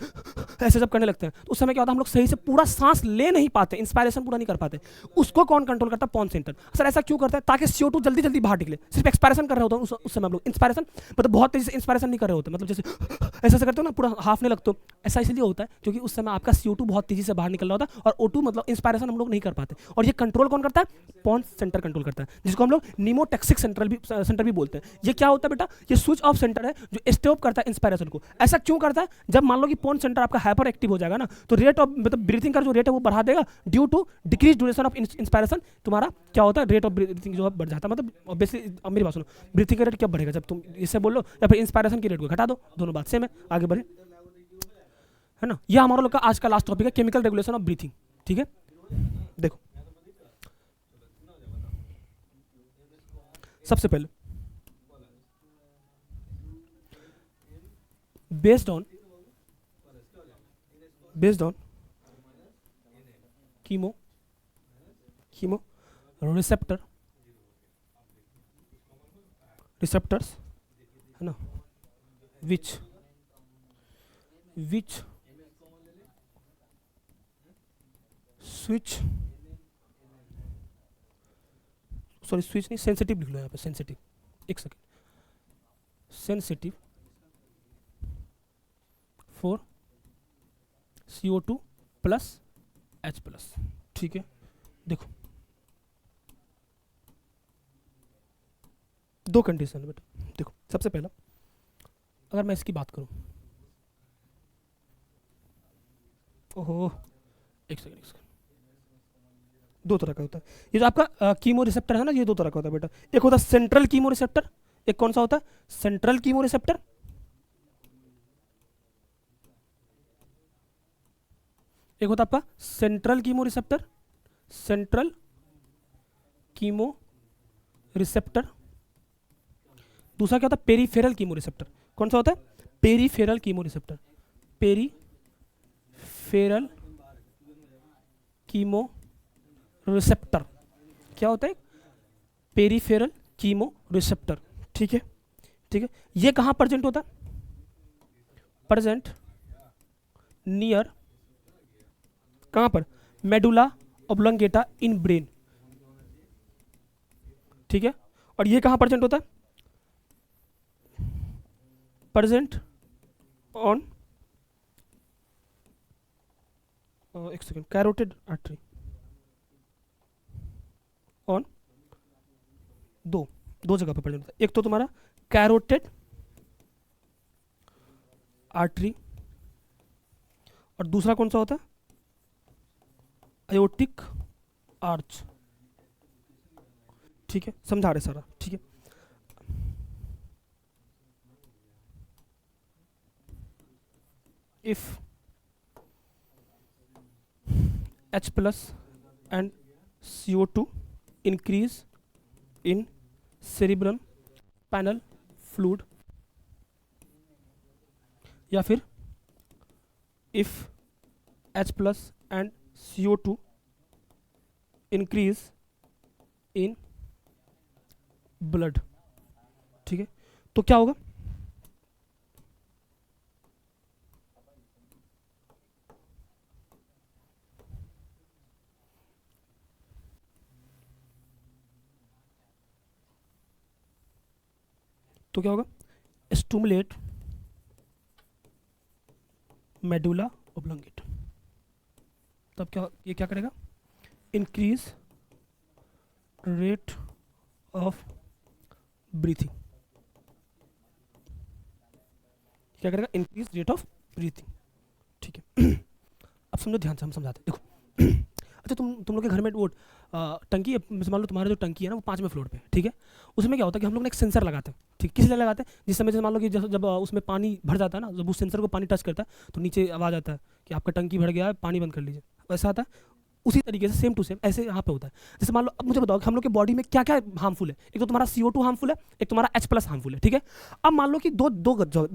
ऐसे जब करने लगते हैं तो उस समय क्या होता है, हम लोग सही से पूरा सांस ले नहीं पाते, इंस्पायरेशन पूरा नहीं कर पाते, उसको कौन कंट्रोल करता है, पॉन्स सेंटर। सर ऐसा क्यों करता है, ताकि CO2 जल्दी जल्दी बाहर निकले, सिर्फ एक्सपायरेशन कर रहे होते हैं उस समय हम लोग, इंस्पायरेशन मतलब बहुत तेजी से इंस्पायरेशन नहीं कर रहे होते, मतलब जैसे ऐसा करते हो ना, पूरा हाफ नहीं लगते, ऐसा इसलिए होता है क्योंकि उस समय आपका CO2 बहुत तेजी से बाहर निकल रहा होता है, और O2 मतलब इंस्पायरेशन हम लोग नहीं कर पाते, और ये कंट्रोल कौन करता है, पॉन्स सेंटर कंट्रोल करता है, जिसको हम लोग नीमोटॉक्सिक सेंटर भी बोलते हैं। ये क्या होता है बेटा, ये स्विच ऑफ सेंटर है जो स्टॉप करता है इंस्पायरेशन को। ऐसा क्यों करता है, जब मान लो कि पॉन्स सेंटर आपका हाइपर एक्टिव हो जाएगा ना, तो रेट ऑफ मतलब ब्रीथिंग का जो रेट है वो बढ़ा देगा, due to decrease duration of inspiration, तुम्हारा क्या होता है, रेट ऑफ ब्रीथिंग जो है बढ़ जाता है। मतलब ऑब्वियसली अब मेरी बात सुनो, ब्रीथिंग का रेट क्या बढ़ेगा, जब तुम इससे बोल लो या फिर इंस्पायरेशन की रेट को घटा दो, दोनों बात सेम है, आगे बढ़े, है ना। यह हमारा लोग का आज का लास्ट टॉपिक है, केमिकल रेगुलेशन ऑफ ब्रीथिंग, ठीक है। देखो सबसे पहले बेस्ड ऑन कीमो रिसेप्टर्स है ना, विच स्विच नहीं, सेंसिटिव लिख लो यहाँ पे, सेंसिटिव, एक second, sensitive for CO2 plus H plus. ठीक है, देखो दो कंडीशन है बेटा। देखो सबसे पहला, अगर मैं इसकी बात करूं, ओहो एक सेकेंड, दो तरह का होता है ये जो आपका कीमो रिसेप्टर है ना, ये दो तरह का होता है बेटा। एक होता है सेंट्रल कीमो रिसेप्टर, एक कौन सा होता है, सेंट्रल कीमो रिसेप्टर। एक होता है आपका सेंट्रल कीमो रिसेप्टर, दूसरा क्या होता है, पेरीफेरल कीमो रिसेप्टर। कौन सा होता है, peripheral chemo receptor, peripheral chemo receptor. क्या होता है, पेरीफेरल कीमो रिसेप्टर। ठीक है, ये कहां प्रेजेंट होता है, प्रेजेंट नियर, कहां पर, मेडुला ऑब्लोंगेटा इन ब्रेन। ठीक है, और ये कहां प्रेजेंट होता है, प्रेजेंट ऑन, एक सेकेंड, कैरोटिड आर्टरी, ऑन दो जगह पर प्रेजेंट होता है। एक तो तुम्हारा कैरोटिड आर्टरी, और दूसरा कौन सा होता है, आयोटिक आर्च। ठीक है, समझा रहे सारा। ठीक है, if H plus and CO2 increase in cerebrum spinal fluid, या फिर if H plus and CO2 increase in blood। ठीक है, तो क्या होगा, स्टूमुलेट मेडुला ऑब्लोंगेटा। तब क्या, ये क्या करेगा, इंक्रीज रेट ऑफ ब्रीथिंग। क्या करेगा, इंक्रीज रेट ऑफ ब्रीथिंग। ठीक है, अब समझो ध्यान से, हम समझाते हैं। देखो अच्छा, तुम लोग के घर में वो टंकी है, मान लो तुम्हारा जो टंकी है ना वो 5वें फ्लोर पे। ठीक है, उसमें क्या होता है कि हम लोग ने एक सेंसर लगाते हैं। ठीक, किस लिए लगाते हैं, जिस समय जैसे मान लो कि जब उसमें पानी भर जाता है ना, जब उस सेंसर को पानी टच करता है तो नीचे आवाज़ आता है कि आपका टंकी भर गया है, पानी बंद कर लीजिए, वैसा आता है। उसी तरीके से सेम टू सेम ऐसे यहाँ पे होता है। जैसे मान लो, अब मुझे बताओ कि हम लोग के बॉडी में क्या क्या हार्मफुल है। एक तो तुम्हारा CO2 हार्मफुल है, एक तुम्हारा H प्लस हार्मफुल है। ठीक है, अब मान लो कि दो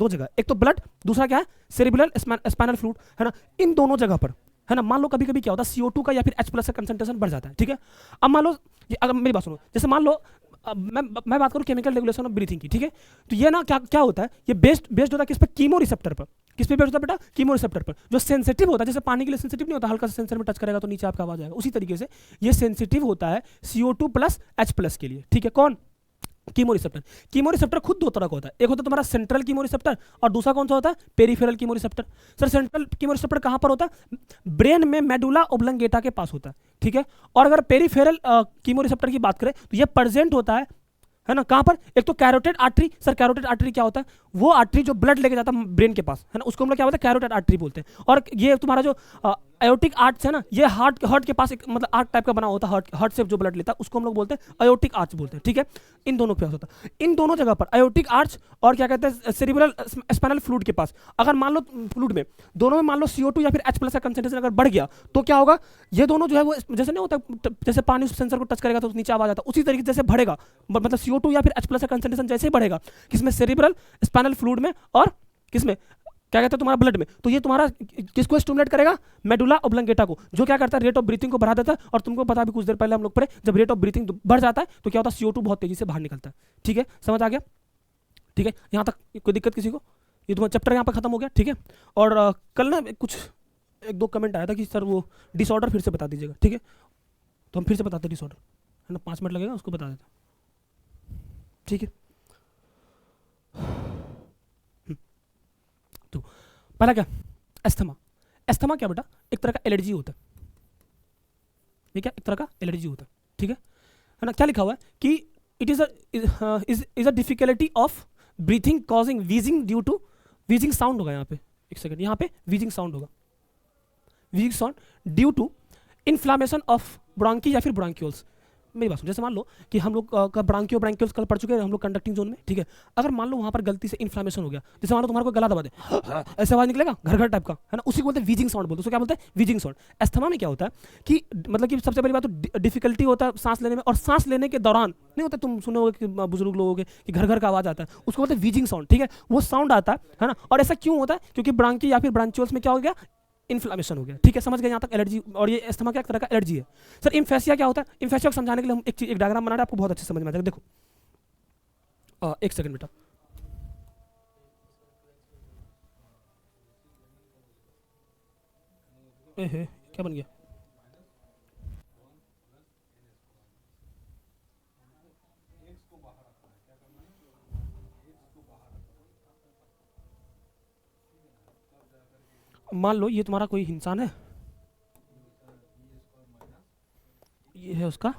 जगह, एक तो ब्लड, दूसरा क्या है, सेरिब्रल स्पाइनल फ्लूइड, है ना। इन दोनों जगह पर, है ना, मान लो कभी कभी क्या होता है, CO2 का या फिर H प्लस का कंसंट्रेशन बढ़ जाता है। ठीक है, अब मान लो, अगर मेरी बात सुनो, जैसे मान लो मैं बात करूँ केमिकल रेगुलेशन ऑफ ब्रीथिंग की। ठीक है, तो ये ना क्या होता है, ये बेस्ड होता है किस पर, कीमो रिसेप्टर पर। किस पे बेस्ड होता है बेटा, कीमो रिसेप्टर पर, जो सेंसिटिव होता है। जैसे पानी के लिए सेंसिटिव नहीं होता, हल्का सा सेंसर में टच करेगा तो नीचे आपका आवाज आएगा, उसी तरीके से ये सेंसिटिव होता है CO2 प्लस H प्लस के लिए। ठीक है, कौन, कीमो रिसेप्टर खुद दो तरह का होता है, एक होता है तुम्हारा सेंट्रल कीमो रिसेप्टर और दूसरा कौन सा होता है, peripheral chemo receptor. Sir central chemo receptor कहां पर होता है, ब्रेन में मेडुला ऑब्लोंगेटा के पास होता है। ठीक है, और अगर पेरिफेरल कीमो रिसेप्टर की बात करें तो ये प्रेजेंट होता है ना, कहां पर, एक तो carotid artery. Sir carotid artery क्या होता है, वो आर्टरी जो ब्लड लेके जाता है ब्रेन के पास, है ना, उसको हम लोग क्या बोलते हैं, कैरोटिड आर्टरी बोलते हैं। और ये तुम्हारा जो अयोटिक आर्च है ना, ये हार्ट के पास एक मतलब आर्ट टाइप का बना होता है, हार्ट से जो ब्लड लेता है उसको हम लोग बोलते हैं अयोटिक आर्च बोलते हैं, ठीक है। इन दोनों के पास होता है, इन दोनों जगह पर अयोटिक आर्च और क्या कहते हैं सेरिब्रल स्पाइनल फ्लूइड के पास, अगर मान लो फ्लूइड में दोनों में मान लो CO2 या फिर H+ का कंसंट्रेशन अगर बढ़ गया तो क्या होगा, ये दोनों जो है वो जैसे नहीं होता, जैसे पानी उस सेंसर को टच करेगा तो नीचे आवाज आता है, उसी तरीके से जैसे बढ़ेगा, मतलब CO2 या फिर H+ का कंसंट्रेशन जैसे ही बढ़ेगा किसमें, सेरिब्रल स्पाइनल फ्लूइड में और किसमें, क्या कहता है तुम्हारा ब्लड में, तो ये तुम्हारा किसको स्टिमुलेट करेगा, मेडुला ऑब्लंगेटा को, जो क्या करता है रेट ऑफ ब्रीथिंग को बढ़ा देता है। और तुमको पता भी कुछ देर पहले हम लोग पढ़े, जब रेट ऑफ ब्रीथिंग बढ़ जाता है तो क्या होता है, CO2 बहुत तेजी से बाहर निकलता है, ठीक है, समझ आ गया, ठीक है, यहाँ तक कोई दिक्कत किसी को, ये तुम्हारा चैप्टर यहाँ पर खत्म हो गया, ठीक है। और कल ना कुछ 1-2 कमेंट आया था कि सर वो डिसऑर्डर फिर से बता दीजिएगा, ठीक है, तो हम फिर से बताते डिसऑर्डर, है ना, 5 मिनट लगेगा, उसको बता देता, ठीक है। तो पहला क्या, एस्थमा। एस्थमा क्या बेटा, एक तरह का एलर्जी होता है, ये क्या एक तरह का एलर्जी होता है, ठीक है ना। क्या लिखा हुआ है कि it is a difficulty of breathing causing wheezing due to, wheezing sound होगा यहाँ पे, एक सेकंड, यहाँ पे वीजिंग साउंड होगा, wheezing sound due to inflammation of bronchi या फिर ब्रोंक्यूल्स। मेरी बात सुन, जैसे मान लो कि हम लोग का ब्रोंक्यूल्स कल पढ़ चुके हैं हम लोग कंडक्टिंग जोन में, ठीक है। अगर मान लो वहाँ पर गलती से इन्फ्लामेशन हो गया, जैसे मान लो तुम्हारा कोई गला दबा दे ऐसे आवाज निकलेगा घर घर टाइप का, है ना, उसी को बोलते हैं वीजिंग साउंड बोलते हैं, उसको क्या बोलते हैं, वीजिंग साउंड। एस्थमा में क्या होता है कि मतलब कि सबसे पहली बात तो डिफिकल्टी होता है सांस लेने में, और सांस लेने के दौरान नहीं होता, तुम सुने होगे कि बुजुर्ग लोगों के कि घर घर का आवाज आता है, उसको बोलते हैं वीजिंग साउंड, ठीक है, वो साउंड आता है ना। और ऐसा क्यों होता है, क्योंकि ब्रोंकी या फिर ब्रोंक्यूल्स में क्या हो गया, इन्फ्लामेशन हो गया, ठीक है, समझ गए यहाँ तक एलर्जी। और ये एस्थमा क्या एक तरह का एलर्जी है। सर इम्फेसिया क्या होता है, इम्फेसिया को समझाने के लिए हम एक डायग्राम बना रहे हैं, आपको बहुत अच्छे समझ में आ जाएगा, देखो एक सेकंड बेटा, क्या बन गया, मान लो ये तुम्हारा कोई इंसान है, ये है उसका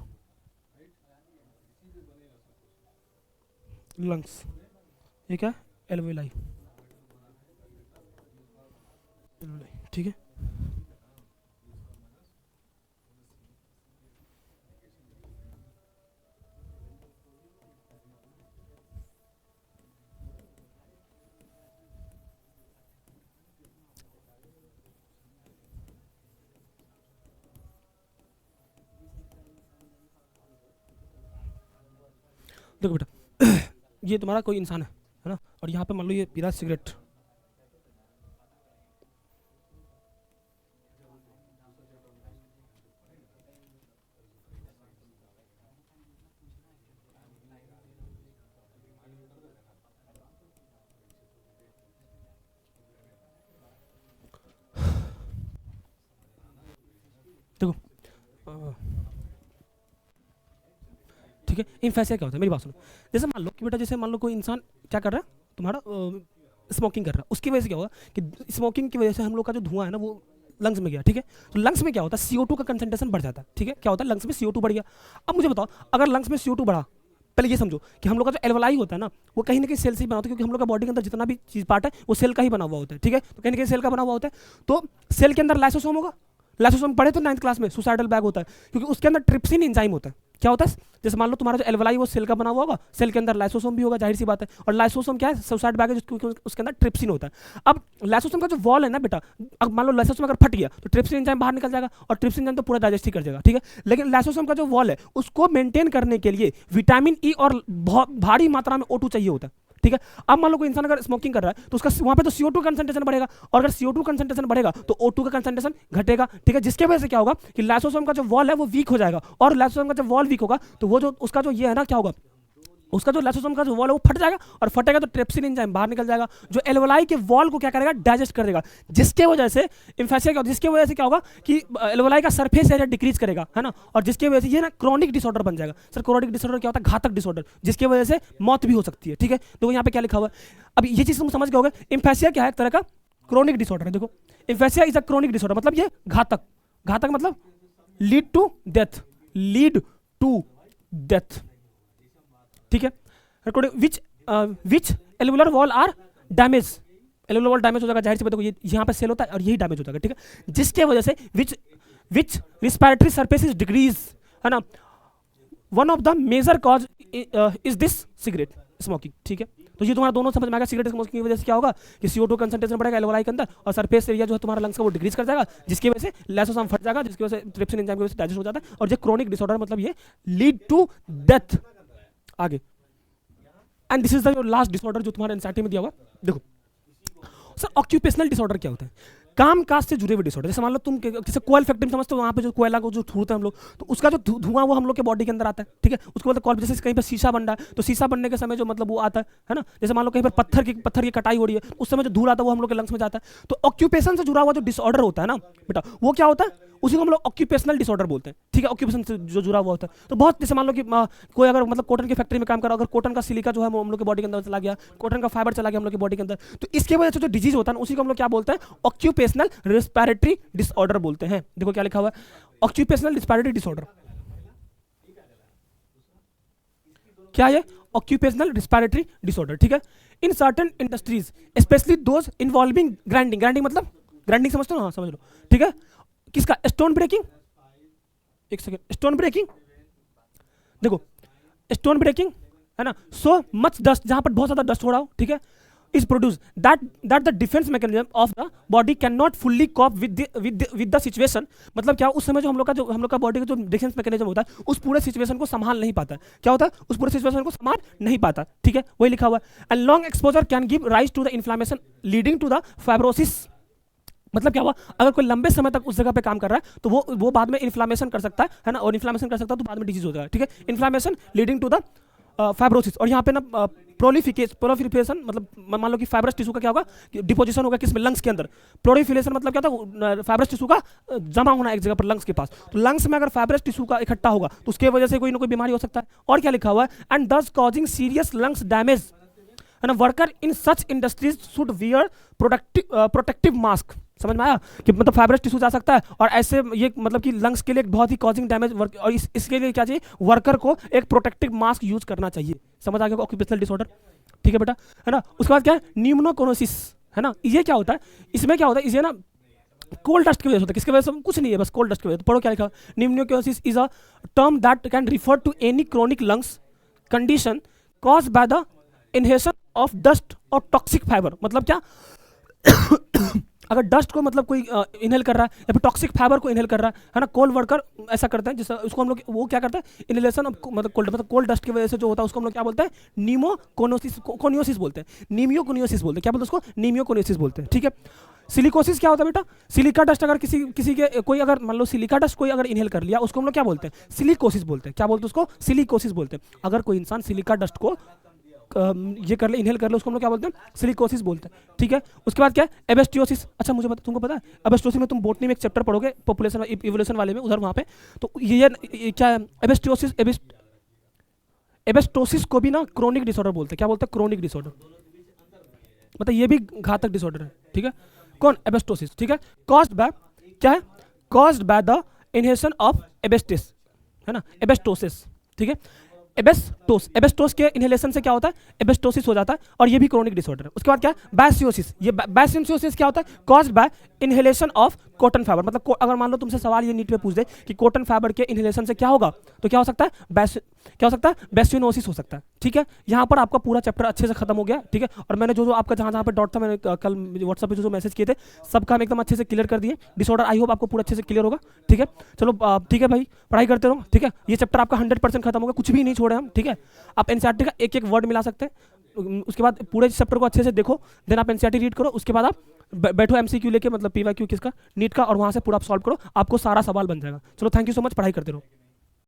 लंग्स, ये क्या एल्वेलाई, ठीक है। देखो बेटा ये तुम्हारा कोई इंसान है ना, और यहाँ पे मान लो ये पी रहा है सिगरेट, देखो ठीक है। इम्फेसिया क्या होता है, मेरी बात सुनो, जैसे मान लो कि बेटा जैसे मान लो कोई इंसान क्या कर रहा है तुम्हारा, स्मोकिंग कर रहा है, उसकी वजह से क्या होगा कि स्मोकिंग की वजह से हम लोग का जो धुआं है ना वो लंग्स में गया, ठीक है। तो लंग्स में क्या होता है, CO2 का कंसंट्रेशन बढ़ जाता है, ठीक है, क्या होता है लंग्स में CO2 बढ़ गया। अब मुझे बताओ अगर लंग्स में CO2 बढ़ा, पहले ये समझो कि हम लोग का जो एल्वलाई होता है ना वो कहीं ना कहीं सेल से ही बना होता है, क्योंकि हम लोग का बॉडी के अंदर जितना भी चीज पार्ट है वो सेल का ही बना हुआ होता है, ठीक है, तो कहीं ना कहीं सेल का बना हुआ होता है। तो सेल के अंदर लाइसोसोम होगा, लाइसोसोम पढ़े तो 9th क्लास में, सुसाइडल बैग होता है, क्योंकि उसके अंदर ट्रिप्सिन एंजाइम होता है। क्या होता है, जैसे मान लो तुम्हारा जो एल्वलाई वो सेल का बना हुआ होगा, सेल के अंदर लाइसोसोम भी होगा, जाहिर सी बात है, और लाइसोसोम क्या है, सुसाइड बैग है, क्योंकि उसके अंदर ट्रिप्सिन होता है। अब लाइसोसोम का जो वॉल है ना बेटा, अब मान लो लाइसोसोम अगर फट गया तो ट्रिप्सिन एंजाइम बाहर निकल जाएगा, और ट्रिप्सिन एंजाइम तो पूरा डाइजेस्ट ही कर जाएगा, ठीक है। लेकिन लाइसोसोम का जो वॉल है उसको मेंटेन करने के लिए विटामिन ई और भारी मात्रा में O2 चाहिए होता है, ठीक है। अब मान लो कोई इंसान अगर स्मोकिंग कर रहा है तो उसका वहां पे तो CO2 कंसंट्रेशन बढ़ेगा, और अगर CO2 कंसंट्रेशन बढ़ेगा तो O2 का कंसंट्रेशन घटेगा, ठीक है, जिसके वजह से क्या होगा कि लाइसोसोम का जो वॉल है वो वीक हो जाएगा, और लाइसोसोम का जब वॉल वीक होगा तो वो जो उसका जो ये है ना क्या होगा, उसका जो लाइसोसोम का जो वॉल है वो फट जाएगा, और फटेगा तो ट्रिप्सिन एंजाइम बाहर निकल जाएगा, जो एल्वलाई के वॉल को क्या करेगा, डाइजेस्ट कर देगा, जिसके वजह से इन्फेक्शन क्या, जिसके वजह से क्या होगा कि एल्वलाई का सरफेस एरिया डिक्रीज करेगा, है ना, और जिसकी वजह से ये ना क्रोनिक डिसऑर्डर बन जाएगा। सर क्रोनिक डिसऑर्डर क्या होता है, घातक डिसऑर्डर, जिसकी वजह से मौत भी हो सकती है, ठीक है। तो यहाँ पे क्या लिखा हुआ है, अब ये चीज तुम समझ गए होगे, इम्फेसिया क्या है, एक तरह का क्रोनिक डिसऑर्डर है। देखो emphysema is a chronic disorder, मतलब ये घातक, घातक मतलब lead to death, lead to death, ठीक है। Which alveolar wall are damage, alveolar wall damage हो जाएगा, जाहिर सी बात है ये यहाँ पे सेल होता है और यही डैमेज हो जाएगा, ठीक है, जिसके वजह से which respiratory surface is decrease, है ना, one of the major cause is this cigarette smoking, ठीक है। तो ये तुम्हारा दोनों समझ में आएगा, सिगरेट स्मोकिंग की वजह से क्या होगा कि CO2 कंसंट्रेशन बढ़ेगा एल्वोलाई के अंदर और सरफेस एरिया जो है तुम्हारा लंग्स का वो डिक्रीज कर जाएगा, जिसकी वजह से लाइसोसोम फट जाएगा, जिसकी वजह से ट्रिप्सिन एंजाइम की वजह से डाइजेस्ट हो जाता है और ये क्रोनिक डिसऑर्डर मतलब ये लीड टू डेथ आगे। And this is the last disorder जो तुम्हारे एनसीईआरटी में दिया हुआ। देखो सर ऑक्यूपेशनल डिसऑर्डर क्या होता है, काम काज से जुड़े हुए डिसऑर्डर, जैसे मान लो तुम जैसे कोयल फैक्ट्री में समझते हो, वहाँ पे जो कोयला को जो छूटते हैं हम लोग, तो उसका जो धुआं वो हम लोग के बॉडी के अंदर आता है, ठीक है, उसको मतलब कॉल, जैसे कहीं पर शीशा बन रहा है तो शीशा बनने के समय जो मतलब वो आता है ना, जैसे मान लो कहीं पर पत्थर की कटाई हो रही है, उस समय जो धूल आता है वो हम लोग के लंग्स में जाता है। तो ऑक्यूपेशन से जुड़ा हुआ जो डिसऑर्डर होता है ना बेटा, वो क्या होता है, उसी को हम लोग ऑक्यूपेशनल डिसऑर्डर बोलते हैं, ठीक है, ऑक्यूपेशन से जो जुड़ा हुआ होता है। तो बहुत जैसे मान लो कि कोई अगर मतलब कॉटन की फैक्ट्री में काम कर रहा है, अगर कॉटन का सिलिका जो है हम लोग के बॉडी के अंदर चला गया, कॉटन का फाइबर चला गया हम लोग के बॉडी के अंदर, तो इसके वजह से जो डिजीज होता है उसी को हम लोग क्या बोलते हैं, ऑक्यूपेशनल रेस्पिरेटरी डिसऑर्डर बोलते हैं। देखो क्या लिखा हुआ है, ऑक्यूपेशनल रेस्पिरेटरी डिसऑर्डर, क्या है, ऑक्यूपेशनल रेस्पिरेटरी डिसऑर्डर, ठीक है। In certain industries specially those involving grinding, grinding मतलब ग्राइंडिंग समझते हो, हाँ समझ लो, ठीक है, किसका, स्टोन ब्रेकिंग, एक सेकेंड, स्टोन ब्रेकिंग, देखो स्टोन ब्रेकिंग है ना, सो मच डस्ट, जहां पर बहुत ज्यादा डस्ट हो रहा हो, ठीक है, is produced that the defense mechanism of the body cannot fully cope with the situation, मतलब क्या उस समय जो हम लोग का बॉडी का जो डिफेंस मैकेनिज्म होता है उस पूरे सिचुएशन को संभाल नहीं पाता है, क्या होता है, उस पूरे सिचुएशन को संभाल नहीं पाता, ठीक है, वही लिखा हुआ है। And long exposure can give rise to the inflammation leading to the fibrosis, मतलब क्या हुआ, अगर कोई लंबे समय तक उस जगह पे काम कर रहा है तो वो बाद में इन्फ्लेमेशन कर सकता है ना, और इन्फ्लेमेशन कर सकता है तो बाद में डिजीज हो जाएगा, ठीक है, inflammation leading to the fibrosis. और यहाँ पे ना प्रोलिफिकेशन मतलब मान लो कि फाइब्रस टिश्यू का क्या होगा, डिपोजिशन होगा किसमें, लंग्स के अंदर। प्रोलिफिलेशन मतलब क्या होता, फाइब्रस टिश्यू का जमा होना एक जगह पर लंग्स के पास, तो लंग्स में अगर फाइब्रस टिश्यू का इकट्ठा होगा तो उसके वजह से कोई ना कोई बीमारी हो सकता है। और क्या लिखा हुआ है, एंड दस कॉजिंग सीरियस लंग्स डैमेज, है ना, worker in such industries should wear protective mask, समझ में आया कि मतलब फाइब्रस टिश्यू जा सकता है और ऐसे ये मतलब कि लंग्स के लिए एक बहुत ही कॉजिंग डैमेज वर्क, और इसके लिए क्या चाहिए, वर्कर को एक प्रोटेक्टिव मास्क यूज करना चाहिए, समझ आ गया ऑक्यूपेशनल डिसऑर्डर, ठीक है बेटा, है ना। उसके बाद क्या है, न्यूमोकोनोसिस, है ना, ये क्या होता है, इसमें क्या होता है, इसे ना कोल्ड डस्ट की वजह से होता है, किसकी वजह से, कुछ नहीं है, बस कोल्ड डस्ट की वजह से। पढ़ो क्या लिखा, pneumoconiosis is a term that can refer to any chronic lungs condition cause by the inhalation of dust और टॉक्सिक फाइबर, मतलब क्या अगर डस्ट को मतलब कोई इनहेल कर रहा है या फिर टॉक्सिक फाइबर को इनहेल कर रहा है ना, कोल वर्कर ऐसा करते हैं, जिससे उसको हम लोग वो क्या करता है, इनहेलेशन मतलब कोल्ड डस्ट की वजह से जो होता है उसको हम लोग क्या बोलते हैं, नीमोकोनियोसिस बोलते हैं, नीमियोकोनियोसिस बोलते हैं, क्या बोलते हैं उसको, नीमियोकोनियोसिस बोलते हैं, ठीक है। सिलिकोसिस क्या होता है बेटा, सिलिका डस्ट अगर किसी के कोई अगर मान लो सिलिका डस्ट कोई अगर इनहेल कर लिया उसको हम लोग क्या बोलते हैं, सिलिकोसिस बोलते हैं, क्या बोलते हैं उसको, सिलिकोसिस बोलते हैं। अगर कोई इंसान सिलिका डस्ट को ये कर ले, इनहेल कर ले, उसको हम लोग क्या बोलते हैं, सिलिकोसिस बोलते हैं, ठीक है। उसके बाद क्या है, एबेस्टियोसिस, अच्छा मुझे तुमको पता है एबेस्टियोसिस में तुम बोटनी में एक चैप्टर पढ़ोगे पॉपुलेशन इवोल्यूशन वाले में, उधर वहाँ पे, तो ये क्या है, एबेस्टोसिस को भी ना क्रोनिक डिसऑर्डर बोलते हैं, क्या बोलते हैं, क्रोनिक डिसऑर्डर, मतलब ये भी घातक डिसऑर्डर है, ठीक है, कौन, एबेस्टोसिस, ठीक है, कॉज्ड बाय क्या है, caused by the inhalation of asbestos, है ना, एबेस्टोसिस, ठीक है, एबेस्टोस के इनहेलेशन से क्या होता है, एबेस्टोसिस हो जाता है और ये भी क्रोनिक डिसऑर्डर है। उसके बाद क्या, बैसियोसिस, ये बैसियोसिस क्या होता है, caused by inhalation of cotton fibre, मतलब अगर मान लो तुमसे सवाल ये नीट में पूछ दे कि कॉटन फाइबर के इनहेलेशन से क्या होगा, तो क्या हो सकता है, क्या हो सकता है, बैसियोनोसिस हो सकता है, ठीक है। यहाँ पर आपका पूरा चैप्टर अच्छे से खत्म हो गया, ठीक है, और मैंने जो आपका जहाँ पे डॉट था, मैंने कल व्हाट्सएप पे जो मैसेज किए थे सबका हम एकदम अच्छे से क्लियर कर दिए डिसऑर्डर, आई होप आपको पूरा अच्छे से क्लियर होगा, ठीक है। चलो ठीक है भाई, पढ़ाई करते रहो, ठीक है, ये चैप्टर आपका 100% खत्म होगा, कुछ भी नहीं छोड़े हम, ठीक है। आप एनसीईआरटी का एक एक वर्ड मिला सकते हैं, उसके बाद पूरे चैप्टर को अच्छे से देखो, देन आप एनसीईआरटी रीड करो, उसके बाद आप बैठो एमसीक्यू लेके, मतलब पीवाईक्यू किसका, नीट का, और वहाँ से पूरा आप सॉल्व करो, आपको सारा सवाल बन जाएगा। चलो थैंक यू सो मच, पढ़ाई करते रहो।